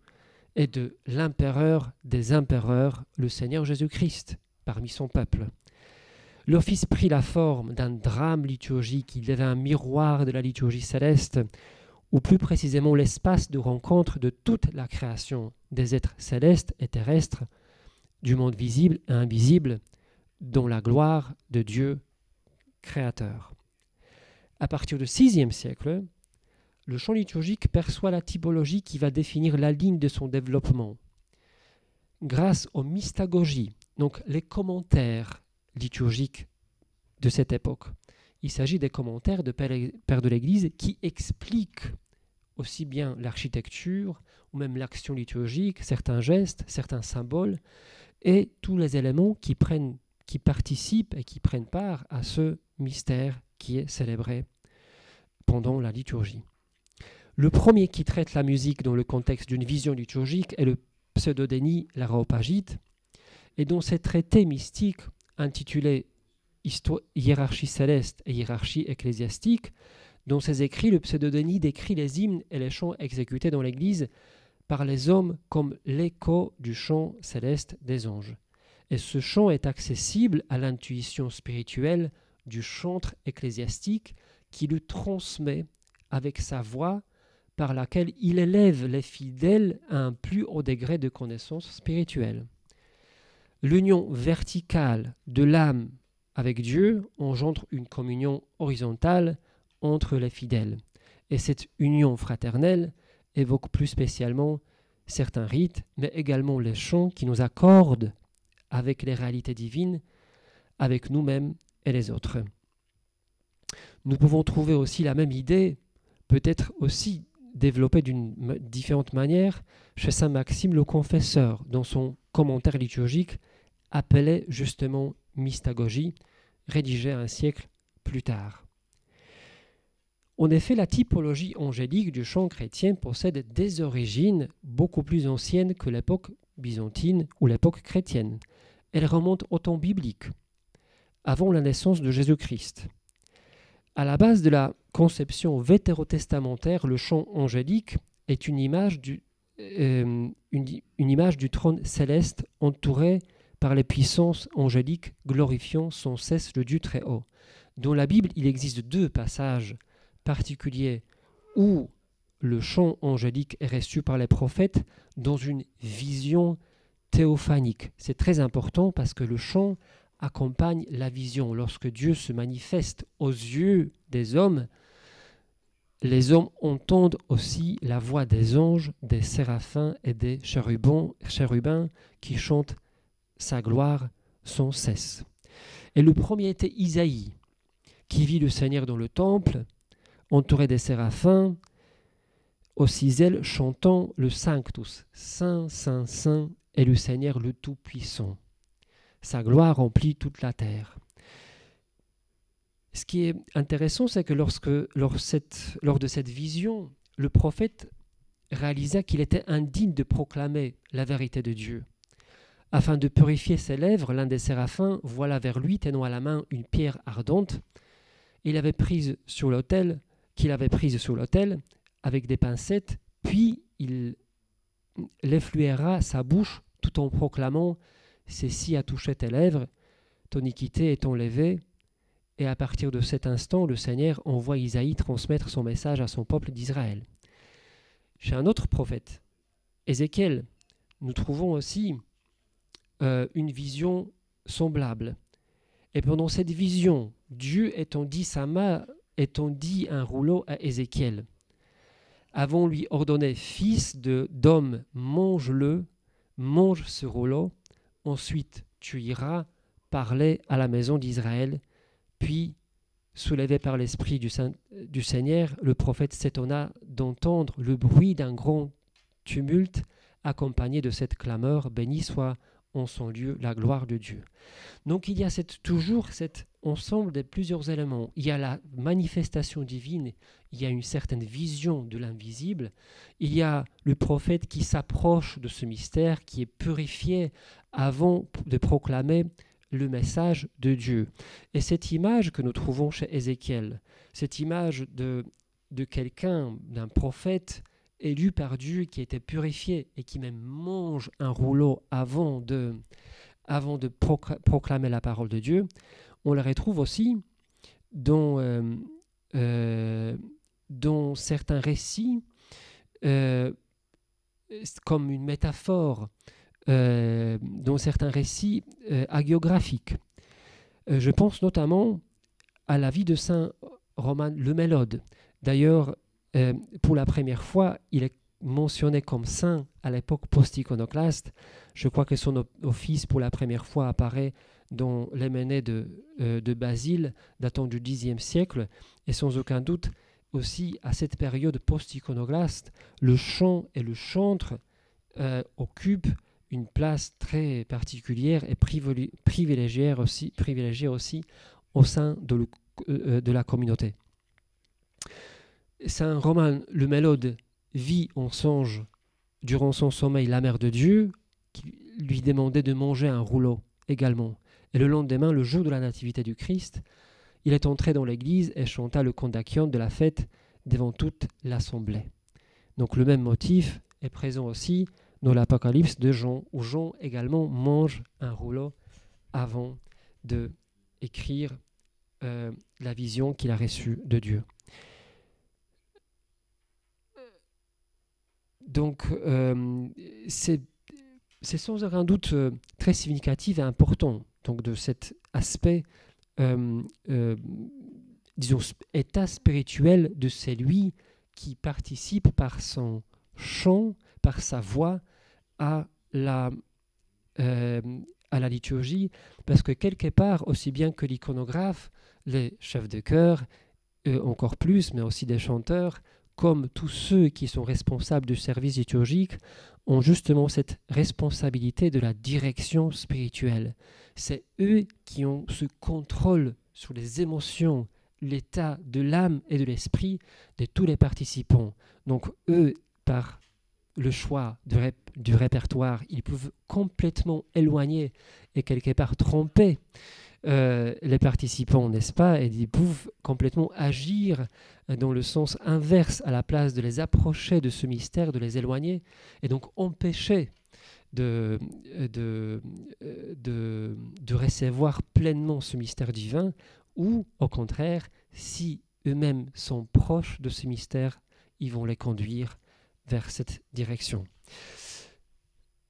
et de l'empereur des empereurs, le Seigneur Jésus-Christ, parmi son peuple. L'office prit la forme d'un drame liturgique, il devint un miroir de la liturgie céleste, ou plus précisément l'espace de rencontre de toute la création des êtres célestes et terrestres, du monde visible et invisible, dont la gloire de Dieu créateur. À partir du VIe siècle, le chant liturgique perçoit la typologie qui va définir la ligne de son développement. Grâce aux mystagogies, donc les commentaires liturgiques de cette époque. Il s'agit des commentaires de pères de l'Église qui expliquent aussi bien l'architecture ou même l'action liturgique, certains gestes, certains symboles et tous les éléments qui participent et qui prennent part à ce mystère qui est célébré pendant la liturgie. Le premier qui traite la musique dans le contexte d'une vision liturgique est le Pseudodénie l'Aréopagite, et dans ses traités mystiques intitulés Hiérarchie céleste et hiérarchie ecclésiastique, dans ses écrits, le Pseudodénie décrit les hymnes et les chants exécutés dans l'Église par les hommes comme l'écho du chant céleste des anges. Et ce chant est accessible à l'intuition spirituelle du chantre ecclésiastique qui le transmet avec sa voix par laquelle il élève les fidèles à un plus haut degré de connaissance spirituelle. L'union verticale de l'âme avec Dieu engendre une communion horizontale entre les fidèles. Et cette union fraternelle évoque plus spécialement certains rites, mais également les chants qui nous accordent avec les réalités divines, avec nous-mêmes et les autres. Nous pouvons trouver aussi la même idée, peut-être aussi développée d'une différente manière, chez saint Maxime le Confesseur, dans son commentaire liturgique appelé justement mystagogie, rédigé un siècle plus tard. En effet, la typologie angélique du chant chrétien possède des origines beaucoup plus anciennes que l'époque byzantine ou l'époque chrétienne. Elle remonte au temps biblique, avant la naissance de Jésus-Christ. À la base de la conception vétérotestamentaire, le chant angélique est une image du trône céleste entouré par les puissances angéliques glorifiant sans cesse le Dieu très haut. Dans la Bible, il existe deux passages particuliers où le chant angélique est reçu par les prophètes dans une vision théophanique. C'est très important parce que le chant accompagne la vision. Lorsque Dieu se manifeste aux yeux des hommes, les hommes entendent aussi la voix des anges, des séraphins et des chérubins qui chantent sa gloire sans cesse. Et le premier était Isaïe, qui vit le Seigneur dans le temple, entouré des séraphins, au cisel chantant le Sanctus, Saint, Saint, Saint est le Seigneur le Tout-Puissant. Sa gloire remplit toute la terre. Ce qui est intéressant, c'est que lors de cette vision, le prophète réalisa qu'il était indigne de proclamer la vérité de Dieu. Afin de purifier ses lèvres, l'un des séraphins voila vers lui, tenant à la main une pierre ardente. Qu'il avait prise sur l'autel avec des pincettes, puis il l'effluera sa bouche tout en proclamant « Ceci a touché tes lèvres, ton iniquité est enlevée ». Et à partir de cet instant, le Seigneur envoie Isaïe transmettre son message à son peuple d'Israël. Chez un autre prophète, Ézéchiel, nous trouvons aussi une vision semblable. Et pendant cette vision, Dieu étendit sa main, étendit un rouleau à Ézéchiel. Avant lui ordonné, fils d'homme, mange-le, mange ce rouleau, ensuite tu iras parler à la maison d'Israël. Puis, soulevé par l'esprit du Seigneur, le prophète s'étonna d'entendre le bruit d'un grand tumulte accompagné de cette clameur, béni soit en son lieu la gloire de Dieu. Donc il y a toujours cet ensemble de plusieurs éléments. Il y a la manifestation divine, il y a une certaine vision de l'invisible, il y a le prophète qui s'approche de ce mystère, qui est purifié avant de proclamer le message de Dieu. Et cette image que nous trouvons chez Ézéchiel, cette image de quelqu'un, d'un prophète élu par Dieu qui était purifié et qui même mange un rouleau avant de proclamer la parole de Dieu, on le retrouve aussi dans certains récits comme une métaphore, dans certains récits hagiographiques. Je pense notamment à la vie de saint Roman le Mélode. D'ailleurs, pour la première fois, il est mentionné comme saint à l'époque post-iconoclaste. Je crois que son office pour la première fois apparaît dans l'Héménée de Basile, datant du Xe siècle, et sans aucun doute aussi à cette période post-iconoclaste, le chant et le chantre occupent une place très particulière et privilégiée aussi au sein de la communauté. Saint Romain le Mélode vit en songe durant son sommeil la mère de Dieu qui lui demandait de manger un rouleau également. Et le lendemain, le jour de la nativité du Christ, il est entré dans l'église et chanta le kondakion de la fête devant toute l'assemblée. Donc le même motif est présent aussi dans l'Apocalypse de Jean, où Jean également mange un rouleau avant d'écrire la vision qu'il a reçue de Dieu. Donc, c'est sans aucun doute très significatif et important donc, de cet aspect, disons, état spirituel de celui qui participe par son chant, par sa voix, à la liturgie, parce que quelque part, aussi bien que l'iconographe, les chefs de chœur, encore plus, mais aussi des chanteurs, comme tous ceux qui sont responsables du service liturgique, ont justement cette responsabilité de la direction spirituelle. C'est eux qui ont ce contrôle sur les émotions, l'état de l'âme et de l'esprit de tous les participants. Donc eux, par le choix du répertoire, ils peuvent complètement éloigner et quelque part tromper les participants, n'est-ce pas? Et ils peuvent complètement agir dans le sens inverse à la place de les approcher de ce mystère, de les éloigner, et donc empêcher de recevoir pleinement ce mystère divin, ou au contraire, si eux-mêmes sont proches de ce mystère, ils vont les conduire vers cette direction.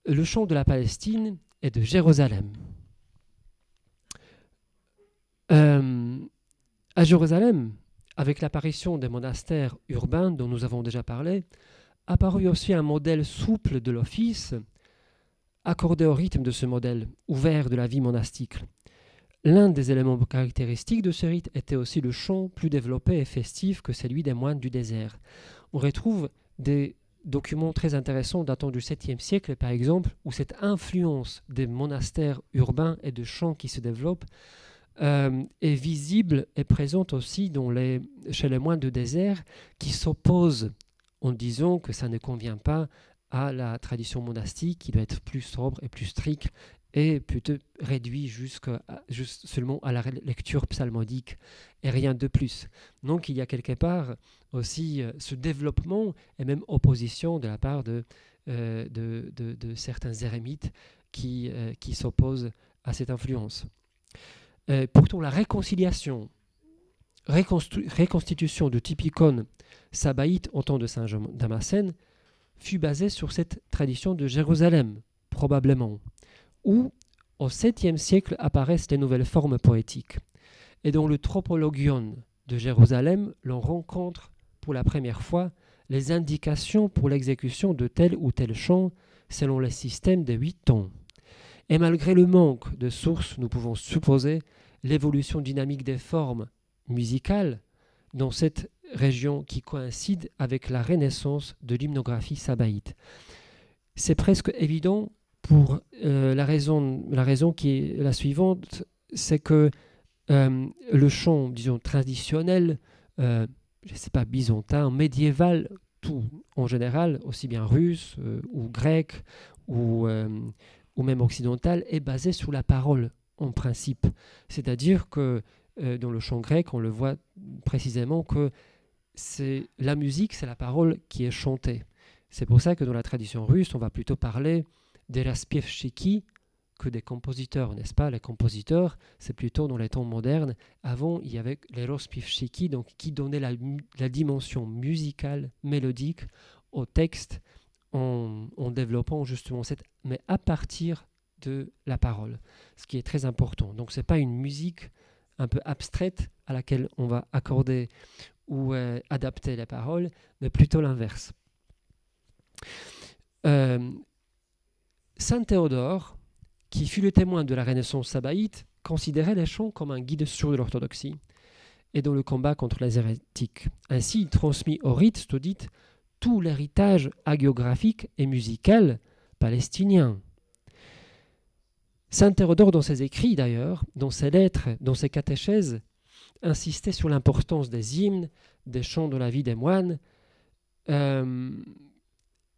Le chant de la Palestine est de Jérusalem. À Jérusalem, avec l'apparition des monastères urbains dont nous avons déjà parlé, apparut aussi un modèle souple de l'office, accordé au rythme de ce modèle ouvert de la vie monastique. L'un des éléments caractéristiques de ce rite était aussi le chant plus développé et festif que celui des moines du désert. On retrouve des documents très intéressants datant du 7e siècle, par exemple, où cette influence des monastères urbains et de chants qui se développent est visible et présente aussi chez les moines de désert qui s'opposent en disant que ça ne convient pas à la tradition monastique qui doit être plus sobre et plus stricte et plutôt réduit juste seulement à la lecture psalmodique et rien de plus. Donc il y a quelque part aussi ce développement et même opposition de la part de certains érémites qui s'opposent à cette influence. Pourtant la reconstitution du typicon sabaïte au temps de Saint Damascène fut basée sur cette tradition de Jérusalem, probablement, où au 7e siècle apparaissent les nouvelles formes poétiques. Et dans le Tropologion de Jérusalem, l'on rencontre pour la première fois les indications pour l'exécution de tel ou tel chant selon les systèmes des 8 tons. Et malgré le manque de sources, nous pouvons supposer l'évolution dynamique des formes musicales dans cette région qui coïncide avec la renaissance de l'hymnographie sabaïte. C'est presque évident pour la raison qui est la suivante, c'est que le chant, disons, traditionnel, je ne sais pas, byzantin, médiéval, tout en général, aussi bien russe ou grec ou même occidental, est basé sur la parole en principe. C'est-à-dire que dans le chant grec, on le voit précisément que la musique, c'est la parole qui est chantée. C'est pour ça que dans la tradition russe, on va plutôt parler des raspievchiki que des compositeurs, n'est-ce pas? Les compositeurs, c'est plutôt dans les temps modernes. Avant, il y avait les raspievchiki, donc qui donnaient la dimension musicale, mélodique au texte en développant justement mais à partir de la parole, ce qui est très important. Donc, ce n'est pas une musique un peu abstraite à laquelle on va accorder ou adapter les paroles, mais plutôt l'inverse. Saint Théodore, qui fut le témoin de la Renaissance sabaïte, considérait les chants comme un guide sûr de l'orthodoxie et dans le combat contre les hérétiques. Ainsi, il transmit au rite stodite tout l'héritage hagiographique et musical palestinien. Saint Théodore, dans ses écrits d'ailleurs, dans ses lettres, dans ses catéchèses, insistait sur l'importance des hymnes, des chants de la vie des moines,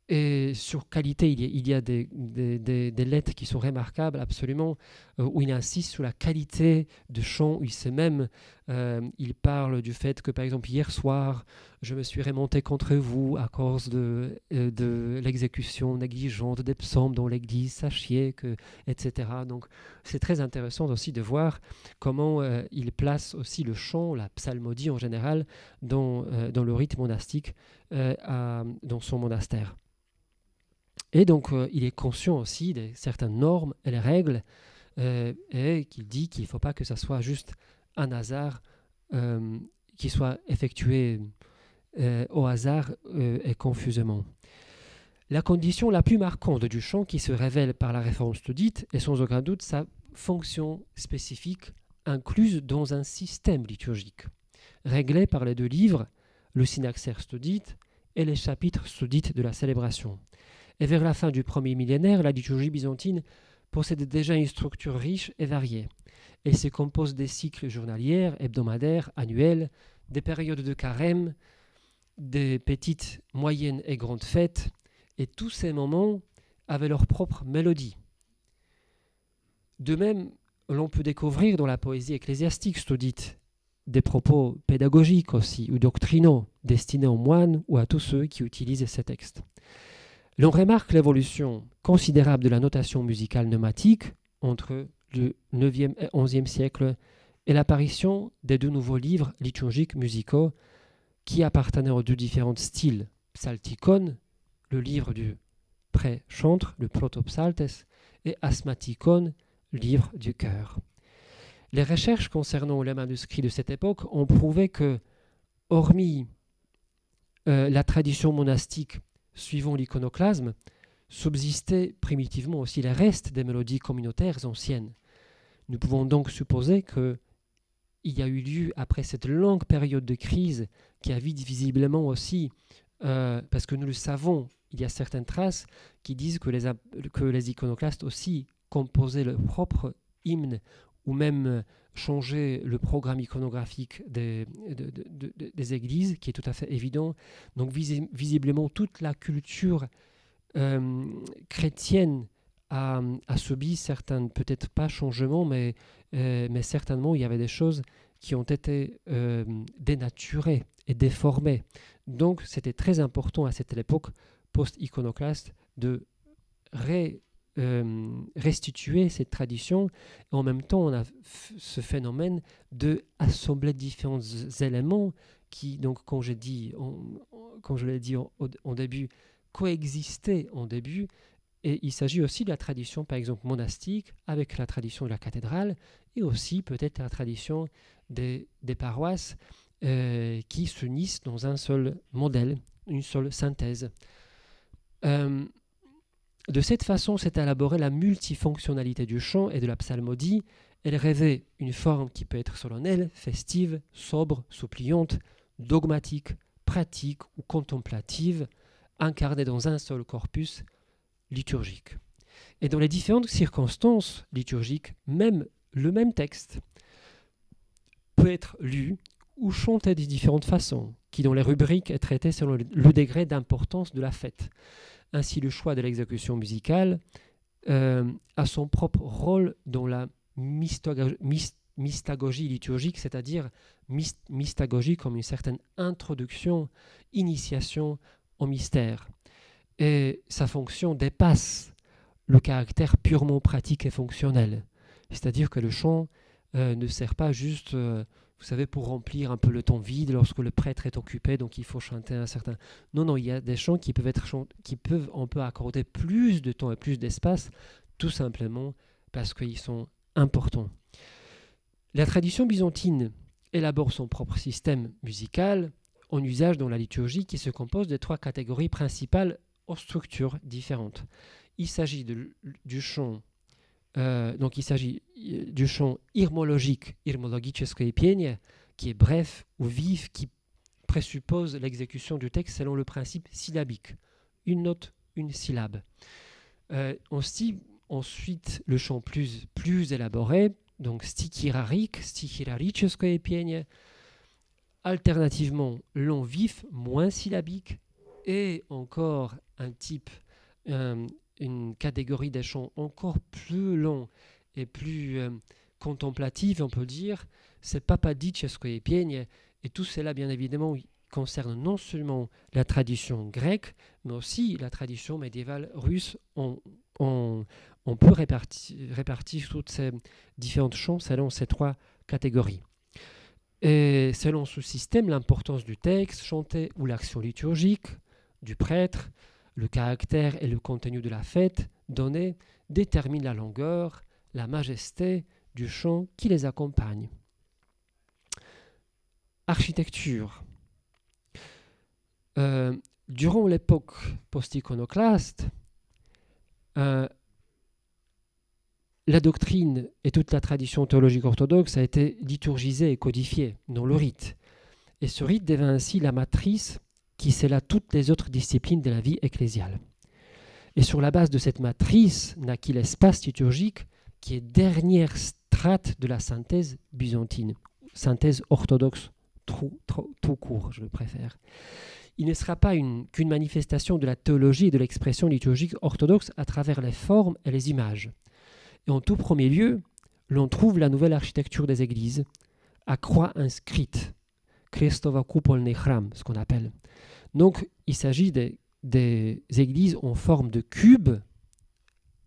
et sur qualité, il y a des lettres qui sont remarquables absolument, où il insiste sur la qualité de chant. Il parle du fait que, par exemple, hier soir, je me suis remonté contre vous à cause de l'exécution négligente des psaumes dans l'église, sachiez que, etc. Donc, c'est très intéressant aussi de voir comment il place aussi le chant, la psalmodie en général, dans le rite monastique, dans son monastère. Et donc, il est conscient aussi de certaines normes et les règles, et qu'il dit qu'il ne faut pas que ça soit juste un hasard qui soit effectué au hasard et confusément. La condition la plus marquante du chant qui se révèle par la réforme studite est sans aucun doute sa fonction spécifique incluse dans un système liturgique, réglé par les 2 livres, le Synaxaire studite et les chapitres studites de la célébration. Et vers la fin du 1er millénaire, la liturgie byzantine possède déjà une structure riche et variée. Elle se compose des cycles journaliers, hebdomadaires, annuels, des périodes de carême, des petites, moyennes et grandes fêtes, et tous ces moments avaient leur propre mélodie. De même, l'on peut découvrir dans la poésie ecclésiastique studite des propos pédagogiques aussi, ou doctrinaux, destinés aux moines ou à tous ceux qui utilisent ces textes. L'on remarque l'évolution considérable de la notation musicale pneumatique entre le 9e et 11e siècle et l'apparition des 2 nouveaux livres liturgiques musicaux qui appartenaient aux 2 différents styles, Psaltikon, le livre du pré-chantre, le Protopsaltes, et Asmatikon, livre du chœur. Les recherches concernant les manuscrits de cette époque ont prouvé que, hormis la tradition monastique suivant l'iconoclasme, subsistaient primitivement aussi les restes des mélodies communautaires anciennes. Nous pouvons donc supposer qu'il y a eu lieu, après cette longue période de crise, qui a visiblement aussi, parce que nous le savons, il y a certaines traces qui disent que les iconoclastes aussi composaient leur propre hymne ou même changer le programme iconographique des églises, qui est tout à fait évident. Donc visiblement, toute la culture chrétienne a subi certains, peut-être pas changements, mais certainement il y avait des choses qui ont été dénaturées et déformées. Donc c'était très important à cette époque post-iconoclaste de restituer cette tradition, et en même temps on a ce phénomène de assembler différents éléments qui, donc comme je l'ai dit en début, coexistaient en début, et il s'agit aussi de la tradition par exemple monastique avec la tradition de la cathédrale et aussi peut-être la tradition des paroisses qui s'unissent dans un seul modèle, une seule synthèse. De cette façon s'est élaborée la multifonctionnalité du chant et de la psalmodie. Elle revêt une forme qui peut être solennelle, festive, sobre, suppliante, dogmatique, pratique ou contemplative, incarnée dans un seul corpus liturgique. Et dans les différentes circonstances liturgiques, même le même texte peut être lu ou chanté de différentes façons, qui dans les rubriques est traité selon le degré d'importance de la fête. Ainsi, le choix de l'exécution musicale a son propre rôle dans la mystagogie liturgique, c'est-à-dire mystagogie comme une certaine introduction, initiation au mystère. Et sa fonction dépasse le caractère purement pratique et fonctionnel. C'est-à-dire que le chant ne sert pas juste, vous savez, pour remplir un peu le temps vide lorsque le prêtre est occupé, donc il faut chanter un certain... Non, il y a des chants qui peuvent on peut accorder plus de temps et plus d'espace, tout simplement parce qu'ils sont importants. La tradition byzantine élabore son propre système musical en usage dans la liturgie qui se compose de 3 catégories principales aux structures différentes. Il s'agit du chant irmologique, irmologiczeskie pienie, qui est bref ou vif, qui présuppose l'exécution du texte selon le principe syllabique. Une note, une syllabe. Ensuite, le chant plus élaboré, donc stichirariczeskie pienie, alternativement long vif, moins syllabique, et encore une catégorie des chants encore plus longs et plus contemplatifs, on peut dire, c'est papadiczeskie pienie, et tout cela, bien évidemment, concerne non seulement la tradition grecque, mais aussi la tradition médiévale russe. On peut répartir toutes ces différentes chants selon ces 3 catégories. Et selon ce système, l'importance du texte chanté ou l'action liturgique du prêtre, le caractère et le contenu de la fête donnée déterminent la longueur, la majesté du chant qui les accompagne. Architecture. Durant l'époque post-iconoclaste, la doctrine et toute la tradition théologique orthodoxe a été liturgisée et codifiée dans le rite. Et ce rite devint ainsi la matrice qui scella toutes les autres disciplines de la vie ecclésiale. Et sur la base de cette matrice naquit l'espace liturgique qui est dernière strate de la synthèse byzantine, synthèse orthodoxe tout court, je le préfère. Il ne sera pas qu'une manifestation de la théologie et de l'expression liturgique orthodoxe à travers les formes et les images. Et en tout premier lieu, l'on trouve la nouvelle architecture des églises, à croix inscrite, Kristova kupolny chram, ce qu'on appelle. Donc, il s'agit des églises en forme de cube,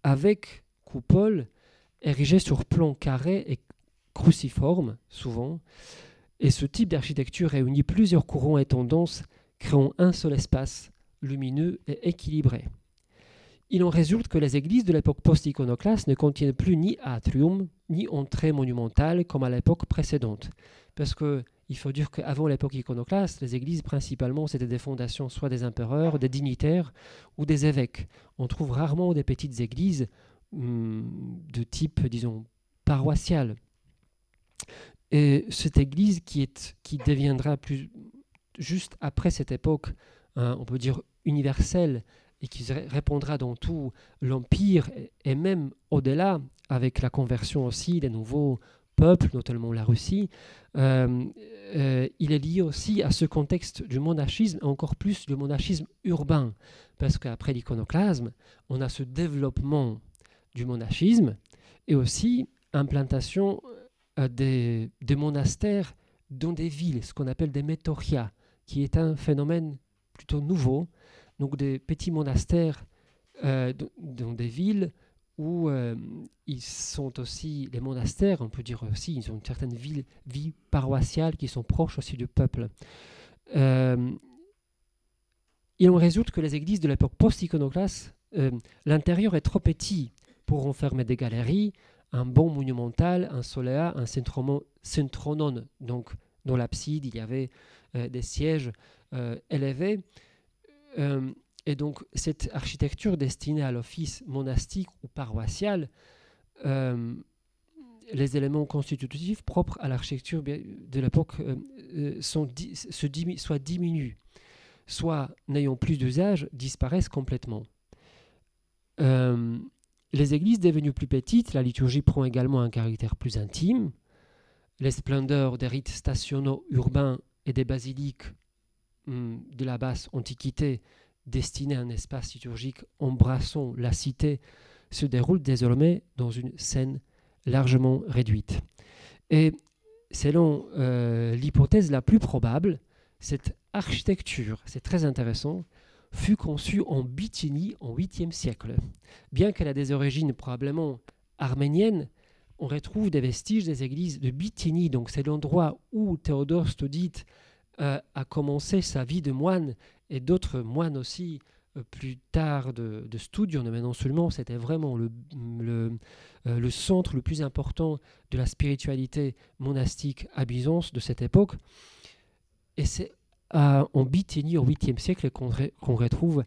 avec coupole, érigée sur plan carré et cruciforme, souvent. Et ce type d'architecture réunit plusieurs courants et tendances, créant un seul espace, lumineux et équilibré. Il en résulte que les églises de l'époque post-iconoclaste ne contiennent plus ni atrium, ni entrée monumentale comme à l'époque précédente, parce qu'il il faut dire qu'avant l'époque iconoclaste, les églises, principalement, c'était des fondations soit des empereurs, des dignitaires ou des évêques. On trouve rarement des petites églises de type, disons, paroissial. Et cette église qui deviendra plus juste après cette époque, on peut dire universelle, et qui répondra dans tout l'Empire, et même au-delà, avec la conversion aussi des nouveaux peuples, notamment la Russie, il est lié aussi à ce contexte du monachisme, et encore plus du monachisme urbain, parce qu'après l'iconoclasme, on a ce développement du monachisme, et aussi implantation des monastères dans des villes, ce qu'on appelle des métorias, qui est un phénomène plutôt nouveau, donc des petits monastères dans des villes où ils sont aussi, les monastères, on peut dire aussi, ils ont une certaine vie paroissiale qui sont proches aussi du peuple. Il en résulte que les églises de l'époque post-iconoclaste, l'intérieur est trop petit pour renfermer des galeries, un bon monumental, un solea, un centronon. Donc, dans l'abside, il y avait des sièges élevés. Et donc, cette architecture destinée à l'office monastique ou paroissial, les éléments constitutifs propres à l'architecture de l'époque soit diminuent, soit, n'ayant plus d'usage, disparaissent complètement. Les églises devenues plus petites, la liturgie prend également un caractère plus intime. Les splendeurs des rites stationnaux urbains et des basiliques de la basse antiquité destinés à un espace liturgique embrassant la cité se déroulent désormais dans une scène largement réduite. Et selon l'hypothèse la plus probable, cette architecture, c'est très intéressant, fut conçue en Bithynie au 8e siècle. Bien qu'elle a des origines probablement arméniennes, on retrouve des vestiges des églises de Bithynie, donc c'est l'endroit où Théodore Stodite a commencé sa vie de moine, et d'autres moines aussi plus tard de Studion, mais non seulement, c'était vraiment le centre le plus important de la spiritualité monastique à Byzance de cette époque. Et c'est en Bithynie au 8e siècle qu'on retrouve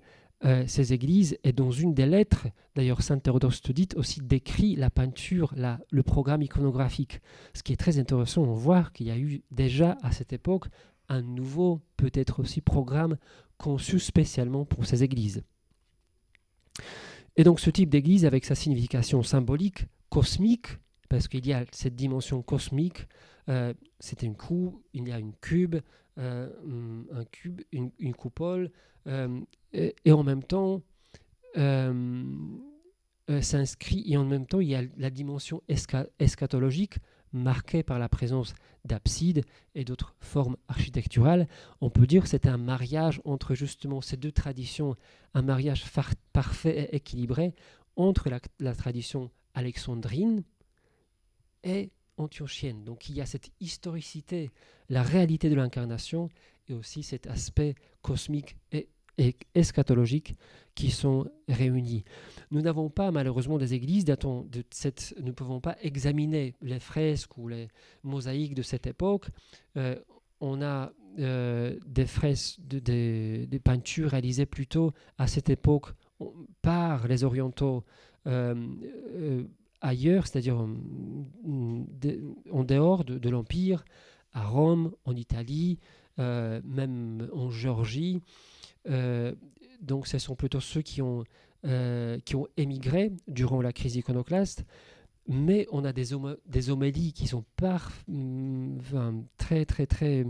ces églises, et dans une des lettres, d'ailleurs Saint Théodore Stodite aussi décrit la peinture, le programme iconographique. Ce qui est très intéressant, on voit qu'il y a eu déjà à cette époque un nouveau, peut-être aussi, programme conçu spécialement pour ces églises. Et donc ce type d'église, avec sa signification symbolique, cosmique, parce qu'il y a cette dimension cosmique, c'est il y a une coupole, et en même temps s'inscrit, et en même temps il y a la dimension eschatologique marquée par la présence d'absides et d'autres formes architecturales. On peut dire que c'est un mariage entre justement ces deux traditions, un mariage parfait et équilibré entre la tradition alexandrine et antiochienne. Donc il y a cette historicité, la réalité de l'incarnation, et aussi cet aspect cosmique et eschatologique qui sont réunis. Nous n'avons pas malheureusement des églises datant de nous ne pouvons pas examiner les fresques ou les mosaïques de cette époque. On a des fresques, des peintures réalisées plutôt à cette époque par les orientaux ailleurs, c'est-à-dire en dehors de l'Empire, à Rome, en Italie, même en Géorgie. Donc ce sont plutôt ceux qui ont émigré durant la crise iconoclaste, mais on a des homélies qui sont très très très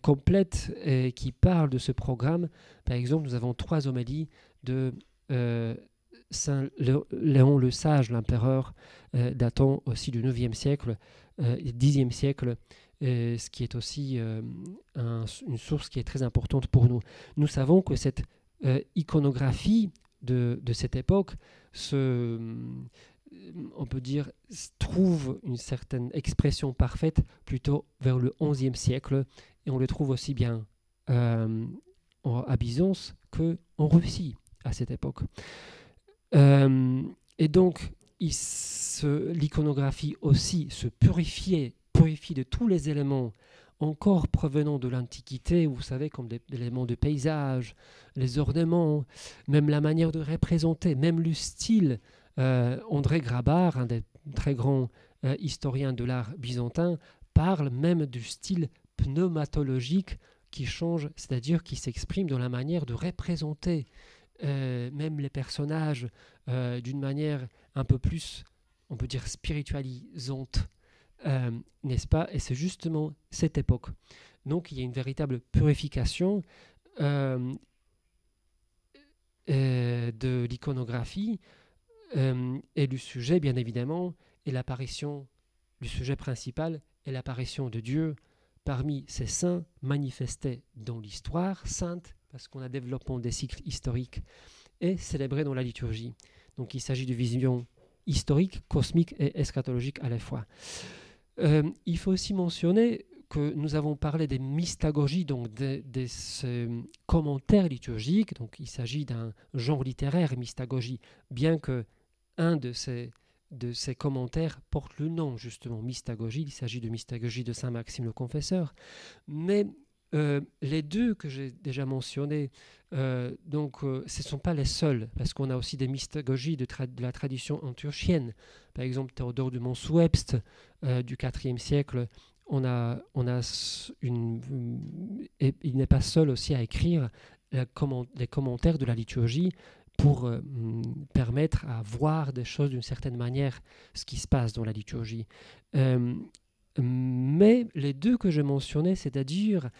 complètes et qui parlent de ce programme. Par exemple, nous avons 3 homélies de Saint Léon le Sage, l'empereur, datant aussi du 9e siècle, 10e siècle, ce qui est aussi une source qui est très importante pour nous. Nous savons que cette iconographie de cette époque on peut dire, trouve une certaine expression parfaite plutôt vers le XIe siècle, et on le trouve aussi bien à Byzance qu'en Russie à cette époque. Et donc, l'iconographie aussi se purifie de tous les éléments encore provenant de l'Antiquité, vous savez, comme des éléments de paysage, les ornements, même la manière de représenter, même le style. André Grabar, un des très grands historiens de l'art byzantin, parle même du style pneumatologique qui change, c'est-à-dire qui s'exprime dans la manière de représenter même les personnages d'une manière un peu plus, on peut dire, spiritualisante, n'est-ce pas? Et c'est justement cette époque. Donc il y a une véritable purification de l'iconographie et du sujet, bien évidemment, et l'apparition, le sujet principal est l'apparition de Dieu parmi ces saints manifestés dans l'histoire sainte, parce qu'on a développement des cycles historiques, et célébrés dans la liturgie. Donc il s'agit de vision historique, cosmique et eschatologique à la fois. Il faut aussi mentionner que nous avons parlé des mystagogies, donc des commentaires liturgiques. Donc il s'agit d'un genre littéraire, mystagogie, bien que un de ces commentaires porte le nom justement mystagogie. Il s'agit de mystagogie de Saint Maxime le Confesseur. Mais les deux que j'ai déjà mentionnés, ce ne sont pas les seuls, parce qu'on a aussi des mystagogies de la tradition antiochienne. Par exemple, Théodore de Monsouepst du IVe siècle, il n'est pas seul aussi à écrire les commentaires de la liturgie pour permettre à voir des choses d'une certaine manière, ce qui se passe dans la liturgie. Mais les deux que je mentionnais, c'est-à-dire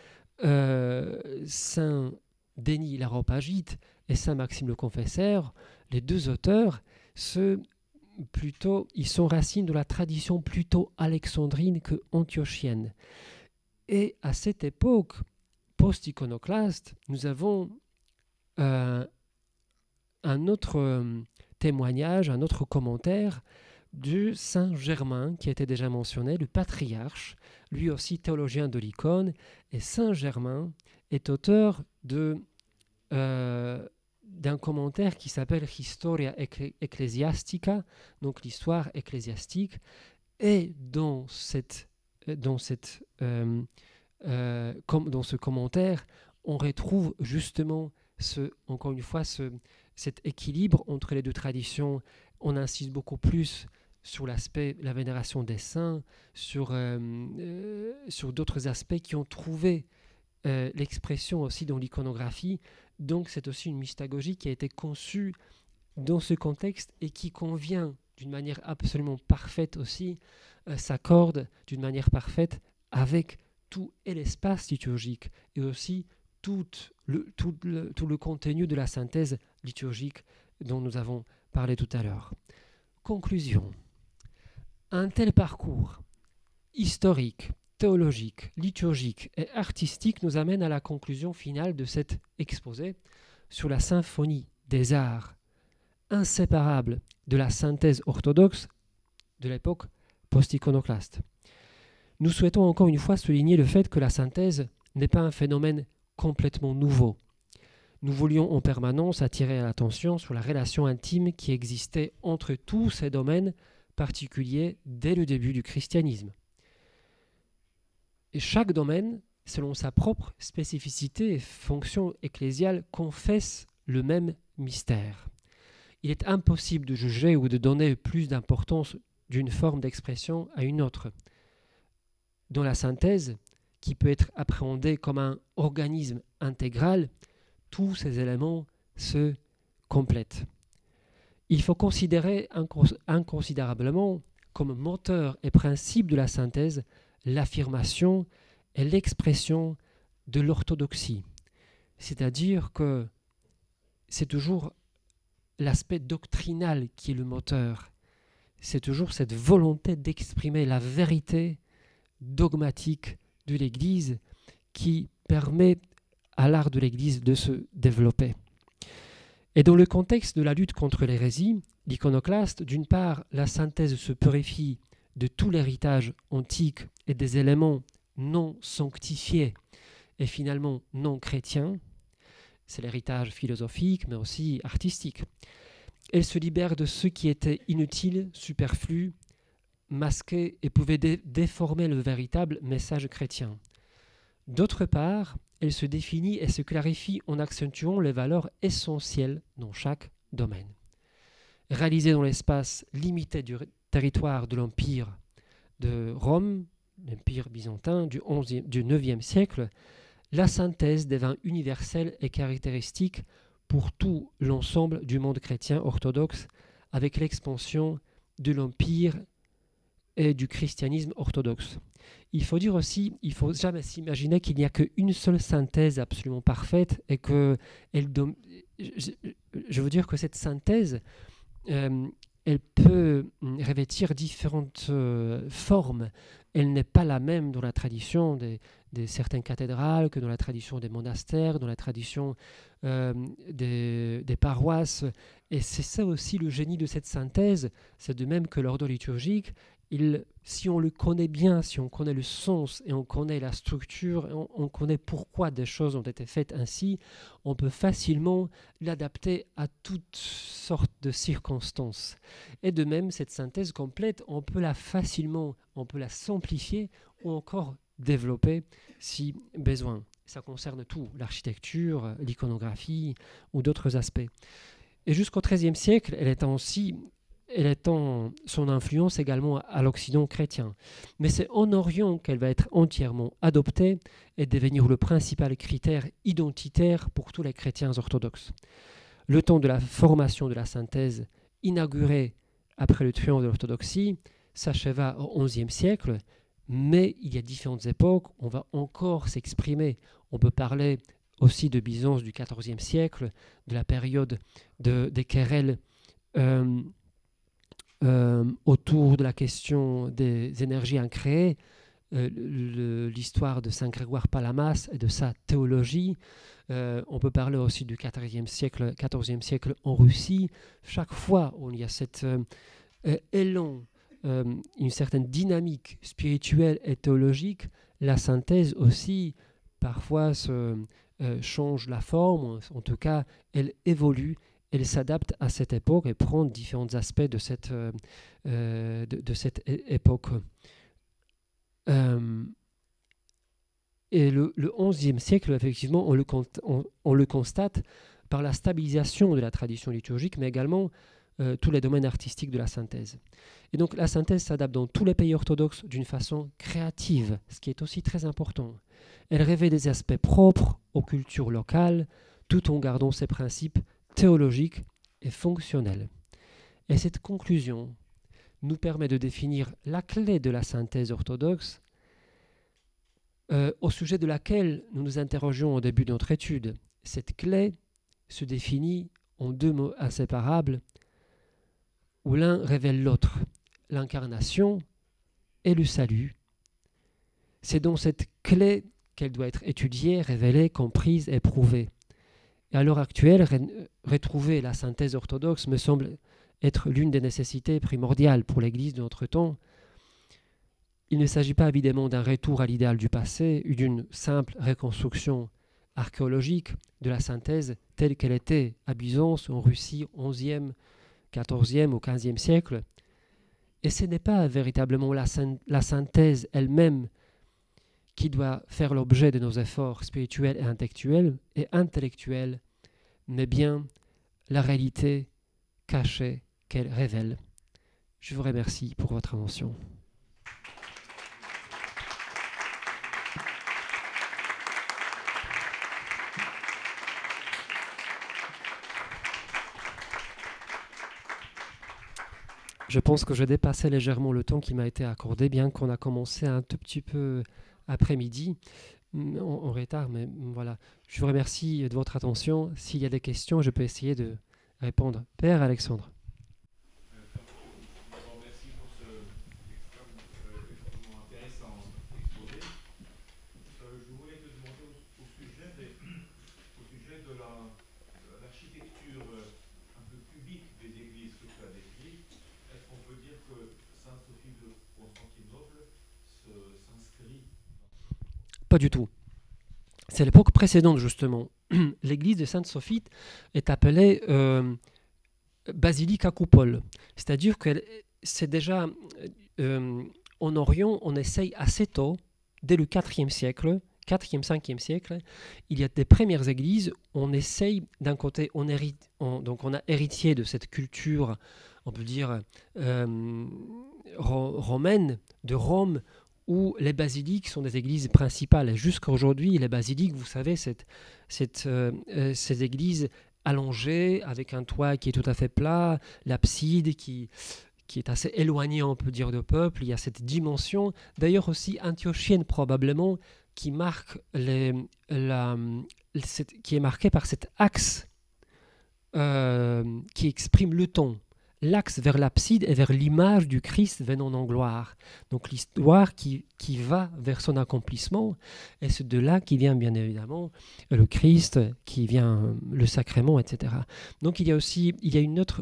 Saint Denis l'Areopagite et Saint Maxime le Confesseur, les deux auteurs, ils sont racines de la tradition plutôt alexandrine que antiochienne. Et à cette époque post-iconoclaste, nous avons un autre témoignage, un autre commentaire de Saint Germain, qui était déjà mentionné, le patriarche, lui aussi théologien de l'icône. Et Saint Germain est auteur d'un commentaire qui s'appelle Historia Ecclesiastica, donc l'histoire ecclésiastique. Et dans ce commentaire, on retrouve justement encore une fois cet équilibre entre les deux traditions. On insiste beaucoup plus sur l'aspect, la vénération des saints, sur d'autres aspects qui ont trouvé l'expression aussi dans l'iconographie. Donc c'est aussi une mystagogie qui a été conçue dans ce contexte et qui convient d'une manière absolument parfaite aussi, s'accorde d'une manière parfaite avec tout l'espace liturgique et aussi tout le contenu de la synthèse liturgique dont nous avons parlé tout à l'heure. Conclusion. Un tel parcours historique, théologique, liturgique et artistique nous amène à la conclusion finale de cet exposé sur la symphonie des arts, inséparable de la synthèse orthodoxe de l'époque post-iconoclaste. Nous souhaitons encore une fois souligner le fait que la synthèse n'est pas un phénomène complètement nouveau. Nous voulions en permanence attirer l'attention sur la relation intime qui existait entre tous ces domaines particuliers dès le début du christianisme. Et chaque domaine, selon sa propre spécificité et fonction ecclésiale, confesse le même mystère. Il est impossible de juger ou de donner plus d'importance d'une forme d'expression à une autre. Dans la synthèse, qui peut être appréhendée comme un organisme intégral, tous ces éléments se complètent. Il faut considérer inconsidérablement comme moteur et principe de la synthèse l'affirmation et l'expression de l'orthodoxie. C'est-à-dire que c'est toujours l'aspect doctrinal qui est le moteur. C'est toujours cette volonté d'exprimer la vérité dogmatique de l'Église qui permet à l'art de l'Église de se développer. Et dans le contexte de la lutte contre l'hérésie, l'iconoclaste, d'une part, la synthèse se purifie de tout l'héritage antique et des éléments non sanctifiés et finalement non chrétiens. C'est l'héritage philosophique, mais aussi artistique. Elle se libère de ce qui était inutile, superflu, masqué et pouvait déformer le véritable message chrétien. D'autre part, elle se définit et se clarifie en accentuant les valeurs essentielles dans chaque domaine. Réalisée dans l'espace limité du territoire de l'Empire de Rome, l'Empire byzantin du IXe siècle, la synthèse devint universelle et caractéristique pour tout l'ensemble du monde chrétien orthodoxe avec l'expansion de l'Empire et du christianisme orthodoxe. Il faut dire aussi, il ne faut jamais s'imaginer qu'il n'y a qu'une seule synthèse absolument parfaite et que je veux dire que cette synthèse, elle peut revêtir différentes formes. Elle n'est pas la même dans la tradition de certaines cathédrales que dans la tradition des monastères, dans la tradition des paroisses. Et c'est ça aussi le génie de cette synthèse. C'est de même que l'ordre liturgique. Si on le connaît bien, si on connaît le sens et on connaît la structure, on connaît pourquoi des choses ont été faites ainsi, on peut facilement l'adapter à toutes sortes de circonstances. Et de même, cette synthèse complète, on peut la simplifier ou encore développer si besoin. Ça concerne tout, l'architecture, l'iconographie ou d'autres aspects. Et jusqu'au XIIIe siècle, elle étend son influence également à l'Occident chrétien. Mais c'est en Orient qu'elle va être entièrement adoptée et devenir le principal critère identitaire pour tous les chrétiens orthodoxes. Le temps de la formation de la synthèse, inaugurée après le triomphe de l'orthodoxie, s'acheva au XIe siècle, mais il y a différentes époques, on va encore s'exprimer. On peut parler aussi de Byzance du XIVe siècle, de la période des querelles autour de la question des énergies incréées, l'histoire de Saint Grégoire Palamas et de sa théologie. On peut parler aussi du XIVe siècle en Russie. Chaque fois où il y a cet élan, une certaine dynamique spirituelle et théologique, la synthèse aussi parfois change la forme, en tout cas elle évolue. Elle s'adapte à cette époque et prend différents aspects de cette époque. Et le XIe siècle, effectivement, on le constate par la stabilisation de la tradition liturgique, mais également tous les domaines artistiques de la synthèse. Et donc la synthèse s'adapte dans tous les pays orthodoxes d'une façon créative, ce qui est aussi très important. Elle révèle des aspects propres aux cultures locales, tout en gardant ses principes théologique et fonctionnel. Et cette conclusion nous permet de définir la clé de la synthèse orthodoxe au sujet de laquelle nous nous interrogeons au début de notre étude. Cette clé se définit en deux mots inséparables où l'un révèle l'autre, l'incarnation et le salut. C'est dans cette clé qu'elle doit être étudiée, révélée, comprise et prouvée. Et à l'heure actuelle, retrouver la synthèse orthodoxe me semble être l'une des nécessités primordiales pour l'Église de notre temps. Il ne s'agit pas évidemment d'un retour à l'idéal du passé ou d'une simple reconstruction archéologique de la synthèse telle qu'elle était à Byzance, en Russie, 11e, 14e ou 15e siècle. Et ce n'est pas véritablement la synthèse elle-même qui doit faire l'objet de nos efforts spirituels et intellectuels, mais bien la réalité cachée qu'elle révèle. Je vous remercie pour votre attention. Je pense que je dépassais légèrement le temps qui m'a été accordé, bien qu'on a commencé un tout petit peu après-midi, en retard, mais voilà. Je vous remercie de votre attention. S'il y a des questions, je peux essayer de répondre. Père Alexandre. Merci pour ce extrêmement intéressant exposé. Je voulais te demander au sujet de l'architecture un peu cubique des églises que tu as décrites. Est-ce qu'on peut dire que Sainte-Sophie de Constantinople s'inscrit? Pas du tout. C'est l'époque précédente, justement. L'église de Sainte-Sophie est appelée Basilica Coupole. C'est-à-dire que c'est déjà en Orient, on essaye assez tôt, dès le IVe siècle, 4e, 5e siècle, il y a des premières églises. On essaye, d'un côté, donc on a héritier de cette culture, on peut dire, romaine, de Rome, où les basiliques sont des églises principales. Et jusqu'à aujourd'hui, les basiliques, vous savez, ces églises allongées, avec un toit qui est tout à fait plat, l'abside qui est assez éloignée, on peut dire, de peuple. Il y a cette dimension, d'ailleurs aussi antiochienne probablement, qui est marquée par cet axe qui exprime le temps. L'axe vers l'abside et vers l'image du Christ venant en gloire. Donc l'histoire qui va vers son accomplissement, et c'est de là qui vient bien évidemment le Christ, qui vient le sacrement, etc. Donc il y a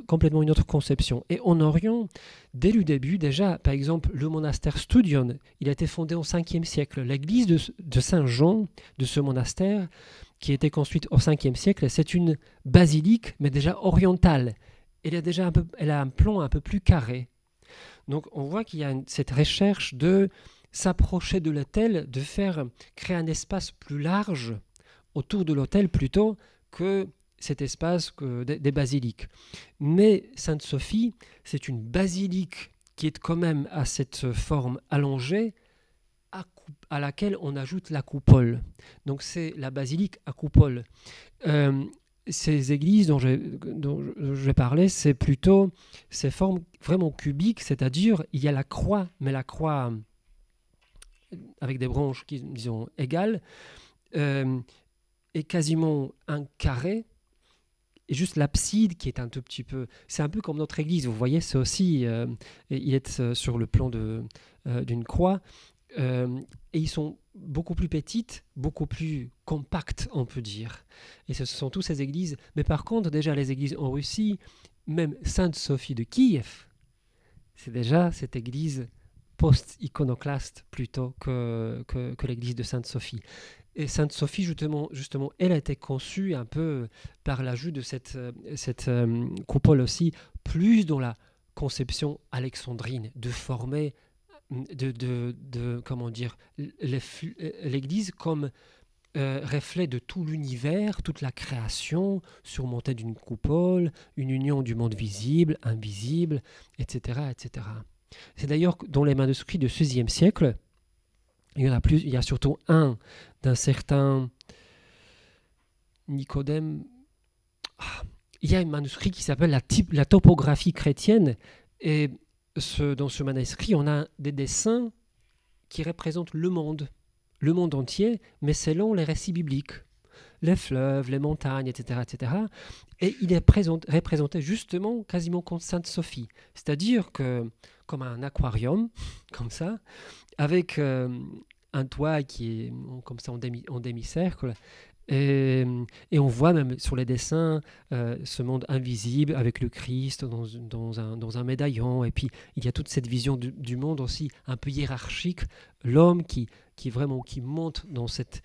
complètement une autre conception. Et en Orient, dès le début, déjà, par exemple, le monastère Studion, il a été fondé au 5e siècle. L'église de Saint-Jean, de ce monastère, qui a été construite au 5e siècle, c'est une basilique, mais déjà orientale. Elle a un plan un peu plus carré. Donc on voit qu'il y a cette recherche de s'approcher de l'autel, de créer un espace plus large autour de l'autel plutôt que cet espace des basiliques. Mais Sainte-Sophie, c'est une basilique qui est quand même à cette forme allongée, à laquelle on ajoute la coupole. Donc c'est la basilique à coupole. Ces églises dont je parlais, c'est plutôt ces formes vraiment cubiques, c'est-à-dire il y a la croix, mais la croix avec des branches qui, disons, égales, est quasiment un carré, et juste l'abside qui est un tout petit peu... C'est un peu comme notre église, vous voyez, c'est aussi... il est sur le plan d'une croix, et ils sont beaucoup plus petites, beaucoup plus compactes, on peut dire. Et ce sont toutes ces églises. Mais par contre, déjà les églises en Russie, même Sainte-Sophie de Kiev, c'est déjà cette église post-iconoclaste plutôt que l'église de Sainte-Sophie. Et Sainte-Sophie, justement, elle a été conçue un peu par l'ajout de cette coupole aussi, plus dans la conception alexandrine, de former comment dire, l'Église comme reflet de tout l'univers, toute la création, surmontée d'une coupole, une union du monde visible, invisible, etc. etc. C'est d'ailleurs dans les manuscrits du XVIe siècle, il y en a plus, il y a surtout un d'un certain Nicodème. Il y a un manuscrit qui s'appelle la topographie chrétienne, et dans ce manuscrit, on a des dessins qui représentent le monde entier, mais selon les récits bibliques, les fleuves, les montagnes, etc., etc. Et il est représenté justement quasiment comme Sainte-Sophie, c'est-à-dire que comme un aquarium, comme ça, avec un toit qui est comme ça en demi-cercle. Et on voit même sur les dessins ce monde invisible avec le Christ dans un médaillon. Et puis il y a toute cette vision du monde aussi un peu hiérarchique. L'homme qui monte dans cette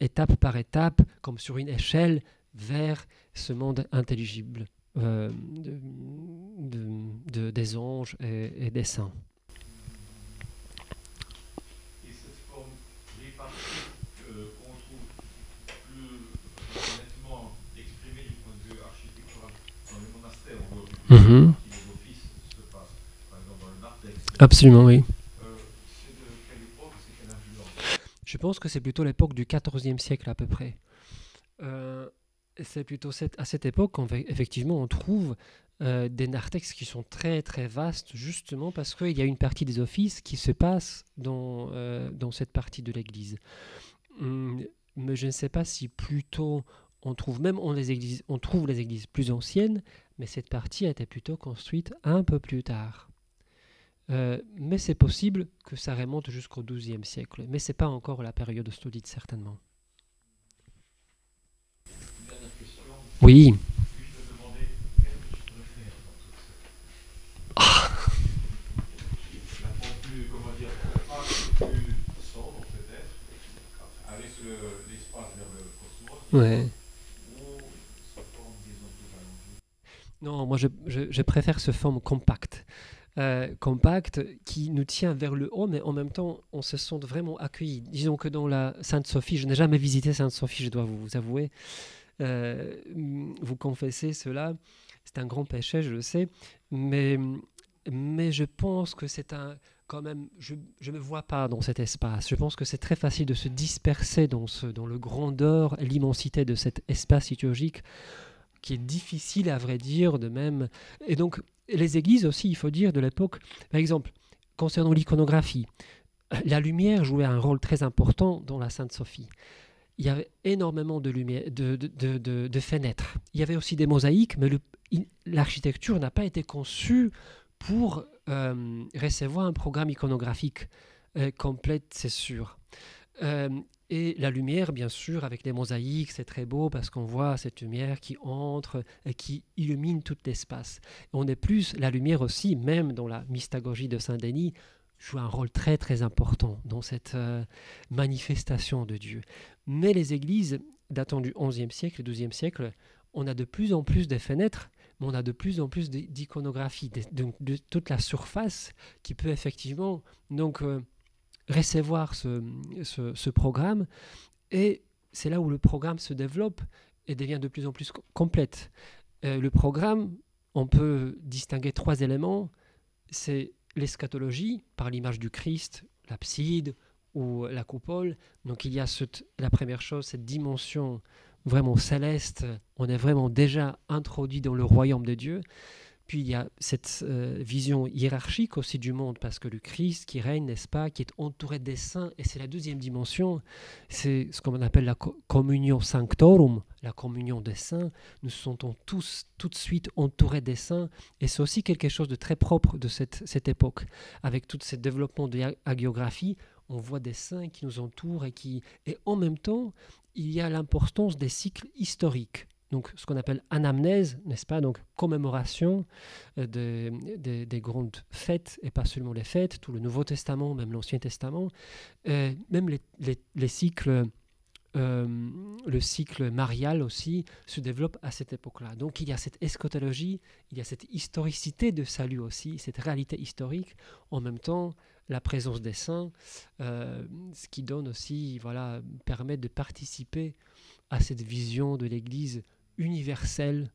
étape par étape, comme sur une échelle, vers ce monde intelligible des anges et des saints. Mmh. Absolument, oui. Je pense que c'est plutôt l'époque du XIVe siècle à peu près. C'est plutôt à cette époque qu'effectivement on trouve des narthex qui sont très très vastes, justement parce qu'il y a une partie des offices qui se passe dans cette partie de l'église. Mais je ne sais pas si plutôt on trouve les églises plus anciennes, mais cette partie a été plutôt construite un peu plus tard. Mais c'est possible que ça remonte jusqu'au XIIe siècle, mais ce n'est pas encore la période studite, certainement. Une dernière question. Oui. Puis-je te demander quel tu préfères dans tout ça? La forme plus, comment dire, compacte, plus sobre peut-être, avec l'espace vers le cosmos. Ouais. Non, moi je préfère ce forme compacte. compacte qui nous tient vers le haut, mais en même temps, on se sent vraiment accueilli. Disons que dans la Sainte-Sophie, je n'ai jamais visité Sainte-Sophie, je dois vous avouer, vous confesser cela, c'est un grand péché, je le sais, mais, mais je pense que c'est un... Quand même, je ne me vois pas dans cet espace. Je pense que c'est très facile de se disperser dans le grandeur, l'immensité de cet espace liturgique qui est difficile à vrai dire de même. Et donc, les églises aussi, il faut dire, de l'époque, par exemple, concernant l'iconographie, la lumière jouait un rôle très important dans la Sainte-Sophie. Il y avait énormément de lumière, de fenêtres. Il y avait aussi des mosaïques, mais l'architecture n'a pas été conçue pour recevoir un programme iconographique complet, c'est sûr. Et la lumière, bien sûr, avec les mosaïques, c'est très beau parce qu'on voit cette lumière qui entre et qui illumine tout l'espace. On est plus, la lumière aussi, même dans la mystagogie de Saint-Denis, joue un rôle très très important dans cette manifestation de Dieu. Mais les églises datant du XIe siècle, XIIe siècle, on a de plus en plus de fenêtres, mais on a de plus en plus d'iconographie, de toute la surface qui peut effectivement donc recevoir ce programme, et c'est là où le programme se développe et devient de plus en plus complète. Le programme, on peut distinguer 3 éléments, c'est l'eschatologie par l'image du Christ, l'abside ou la coupole. Donc il y a la première chose, cette dimension vraiment céleste, on est vraiment déjà introduit dans le royaume de Dieu. Puis il y a cette vision hiérarchique aussi du monde, parce que le Christ qui règne, n'est-ce pas, qui est entouré des saints, et c'est la deuxième dimension, c'est ce qu'on appelle la communion sanctorum, la communion des saints. Nous nous sentons tous tout de suite entourés des saints, et c'est aussi quelque chose de très propre de cette époque. Avec tout ce développement de l'hagiographie, on voit des saints qui nous entourent, et en même temps, il y a l'importance des cycles historiques. Donc, ce qu'on appelle anamnèse, n'est-ce pas? Donc, commémoration des grandes fêtes, et pas seulement les fêtes, tout le Nouveau Testament, même l'Ancien Testament, même les cycles, le cycle marial aussi se développe à cette époque-là. Donc, il y a cette eschatologie, il y a cette historicité de salut aussi, cette réalité historique, en même temps, la présence des saints, ce qui donne aussi, voilà, permet de participer à cette vision de l'Église universelle,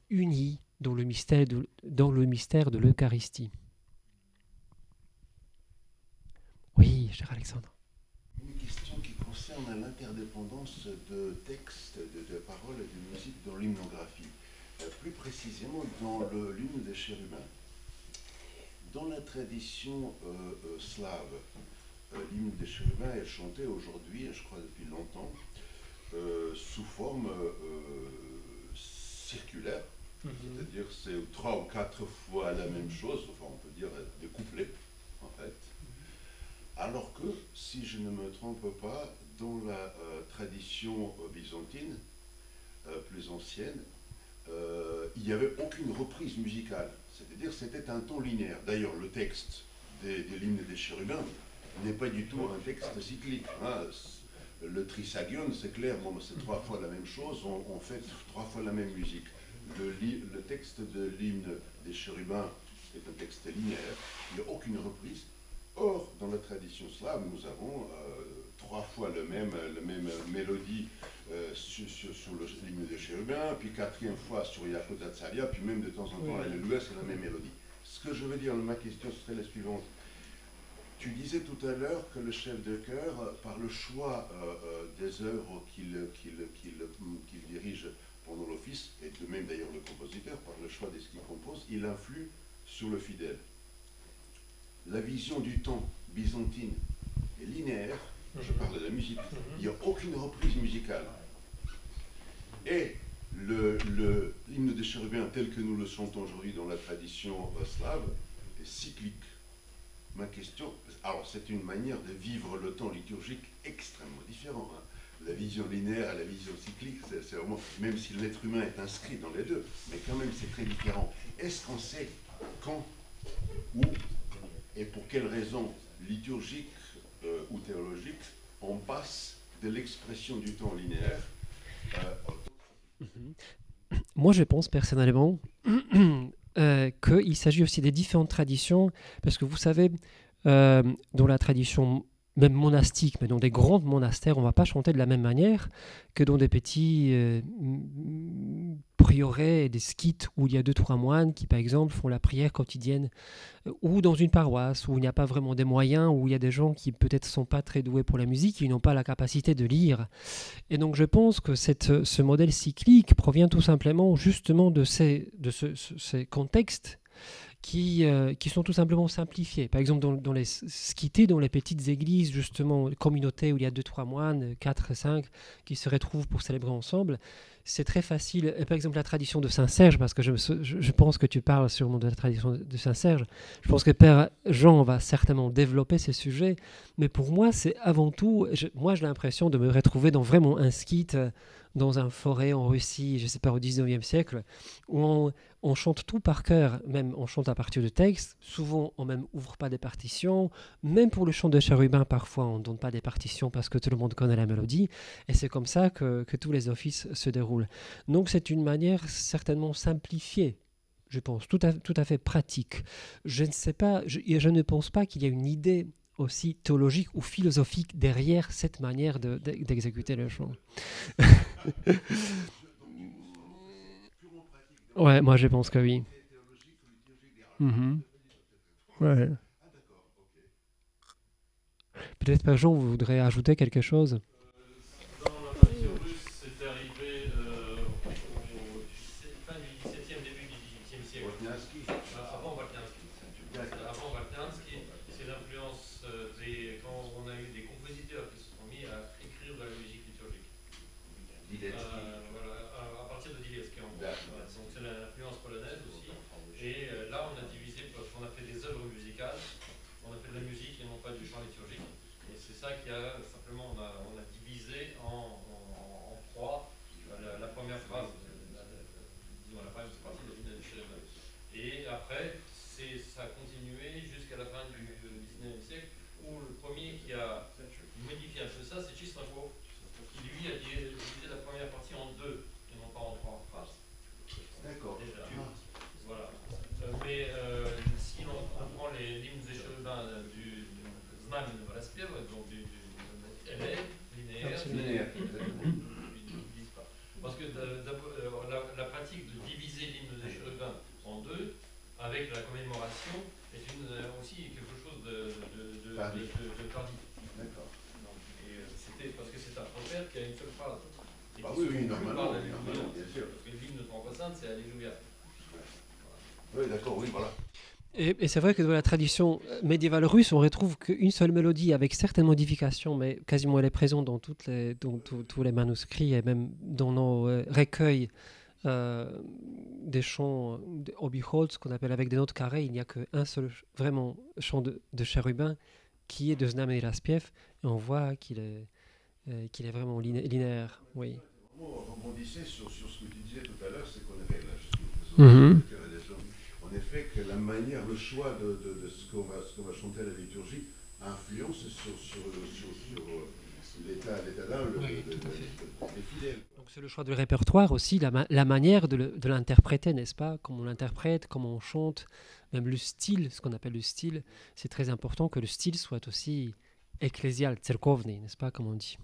unie dans le mystère de l'Eucharistie. Oui, cher Alexandre. Une question qui concerne l'interdépendance de textes, de paroles et de musique dans l'hymnographie. Plus précisément dans l'hymne des chérubins. Dans la tradition slave, l'hymne des chérubins est chanté aujourd'hui, je crois depuis longtemps, sous forme circulaire, c'est-à-dire c'est 3 ou 4 fois la même chose, enfin on peut dire des couplets en fait, alors que si je ne me trompe pas, dans la tradition byzantine plus ancienne, il n'y avait aucune reprise musicale, c'est-à-dire c'était un ton linéaire. D'ailleurs le texte de l'hymne des chérubins n'est pas du tout un texte cyclique, hein. Le trisagion, c'est clair, bon, c'est 3 fois la même chose, on fait 3 fois la même musique. Le texte de l'hymne des chérubins est un texte linéaire, il n'y a aucune reprise. Or, dans la tradition slave, nous avons 3 fois la même mélodie sur l'hymne des chérubins, puis 4e fois sur Yakuta Tsaria, puis même de temps en temps, Alléluia, c'est la même mélodie. Ce que je veux dire, ma question serait la suivante. Tu disais tout à l'heure que le chef de chœur, par le choix des œuvres qu'il dirige pendant l'office, et de même d'ailleurs le compositeur, par le choix de ce qu'il compose, il influe sur le fidèle. La vision du temps byzantine est linéaire, je parle de la musique, il n'y a aucune reprise musicale. Et l'hymne des chérubins tel que nous le chantons aujourd'hui dans la tradition slave est cyclique. Ma question, alors c'est une manière de vivre le temps liturgique extrêmement différente. Hein. La vision linéaire et la vision cyclique, c'est vraiment, même si l'être humain est inscrit dans les deux, mais quand même c'est très différent. Est-ce qu'on sait quand, où et pour quelles raisons liturgiques ou théologiques on passe de l'expression du temps linéaire Moi je pense personnellement qu'il s'agit aussi des différentes traditions, parce que vous savez, dans la tradition même monastique, mais dans des grands monastères, on ne va pas chanter de la même manière que dans des petits prieurés et des skythes où il y a 2-3 moines qui, par exemple, font la prière quotidienne, ou dans une paroisse où il n'y a pas vraiment des moyens, où il y a des gens qui peut-être ne sont pas très doués pour la musique, qui n'ont pas la capacité de lire. Et donc je pense que ce modèle cyclique provient tout simplement justement de ces contextes qui sont tout simplement simplifiés. Par exemple, dans les skytés, dans les petites églises, justement, communautés où il y a 2-3 moines, 4, 5, qui se retrouvent pour célébrer ensemble, c'est très facile. Et par exemple, la tradition de Saint-Serge, parce que je pense que tu parles sûrement de la tradition de Saint-Serge, je pense que Père Jean va certainement développer ces sujets, mais pour moi, c'est avant tout, moi j'ai l'impression de me retrouver dans vraiment un skythe, dans un forêt en Russie, je ne sais pas, au 19e siècle, où on chante tout par cœur, même on chante à partir de textes, souvent on même ouvre pas des partitions, même pour le chant de chérubin, parfois on ne donne pas des partitions parce que tout le monde connaît la mélodie, et c'est comme ça que tous les offices se déroulent. Donc c'est une manière certainement simplifiée, je pense, tout à fait pratique. Je ne sais pas, je ne pense pas qu'il y a une idée aussi théologique ou philosophique derrière cette manière d'exécuter le chant. Ouais, moi je pense que oui. Mhm. Ouais. Peut-être Père Jean, vous voudrez ajouter quelque chose? Dans la tradition russe, c'est arrivé fin du XVIIe, début du XVIIIe siècle. Avant Waltniansky. Avant Waltniansky, c'est l'influence quand on a eu des compositeurs qui se sont mis à écrire de la musique liturgique. Voilà, à partir de Diletzky en gros. Donc c'est l'influence polonaise aussi. Et là, on a divisé, parce qu'on a fait des œuvres musicales, on a fait de la musique et non pas du chant liturgique. Et c'est ça qui a simplement, on a divisé en trois la première phrase, disons la première partie de l'hymne de Chérubin. Et après, ça a continué jusqu'à la fin du XIXe siècle, où le premier qui a modifié un peu ça, c'est Chisnakov, qui lui a divisé la première partie en deux, et non pas en trois phrases. D'accord. Déjà. Voilà. Mais si on prend l'hymne des chérubins du Znamen de Raspiev, donc du élève, linéaire, ils ne disent pas. Parce que la pratique de diviser l'hymne des chérubins en deux, avec la commémoration, est aussi quelque chose de tardif. D'accord. Et c'était parce que c'est un prophète qui a une seule phrase. Ah oui, normalement, bien sûr. Parce que l'hymne de Franco Sainte, c'est Alléluia. Oui, d'accord, oui, voilà. Et c'est vrai que dans la tradition médiévale russe, on retrouve qu'une seule mélodie avec certaines modifications, mais quasiment elle est présente dans tous les manuscrits et même dans nos recueils des chants Obiholz, qu'on appelle avec des notes carrées. Il n'y a qu'un seul vraiment chant de chérubin qui est de Znamen Raspiev, et on voit qu'il est vraiment linéaire. Oui. Moi, on rebondissait sur ce que tu disais tout à l'heure, c'est qu'on avait en effet que la manière, le choix de ce qu'on va chanter à la liturgie influence sur l'état d'âme des fidèles. Donc c'est le choix du répertoire aussi, la manière de l'interpréter, n'est-ce pas? Comment on l'interprète, comment on chante, même le style, ce qu'on appelle le style. C'est très important que le style soit aussi ecclésial, cerkovny, n'est-ce pas, comme on dit.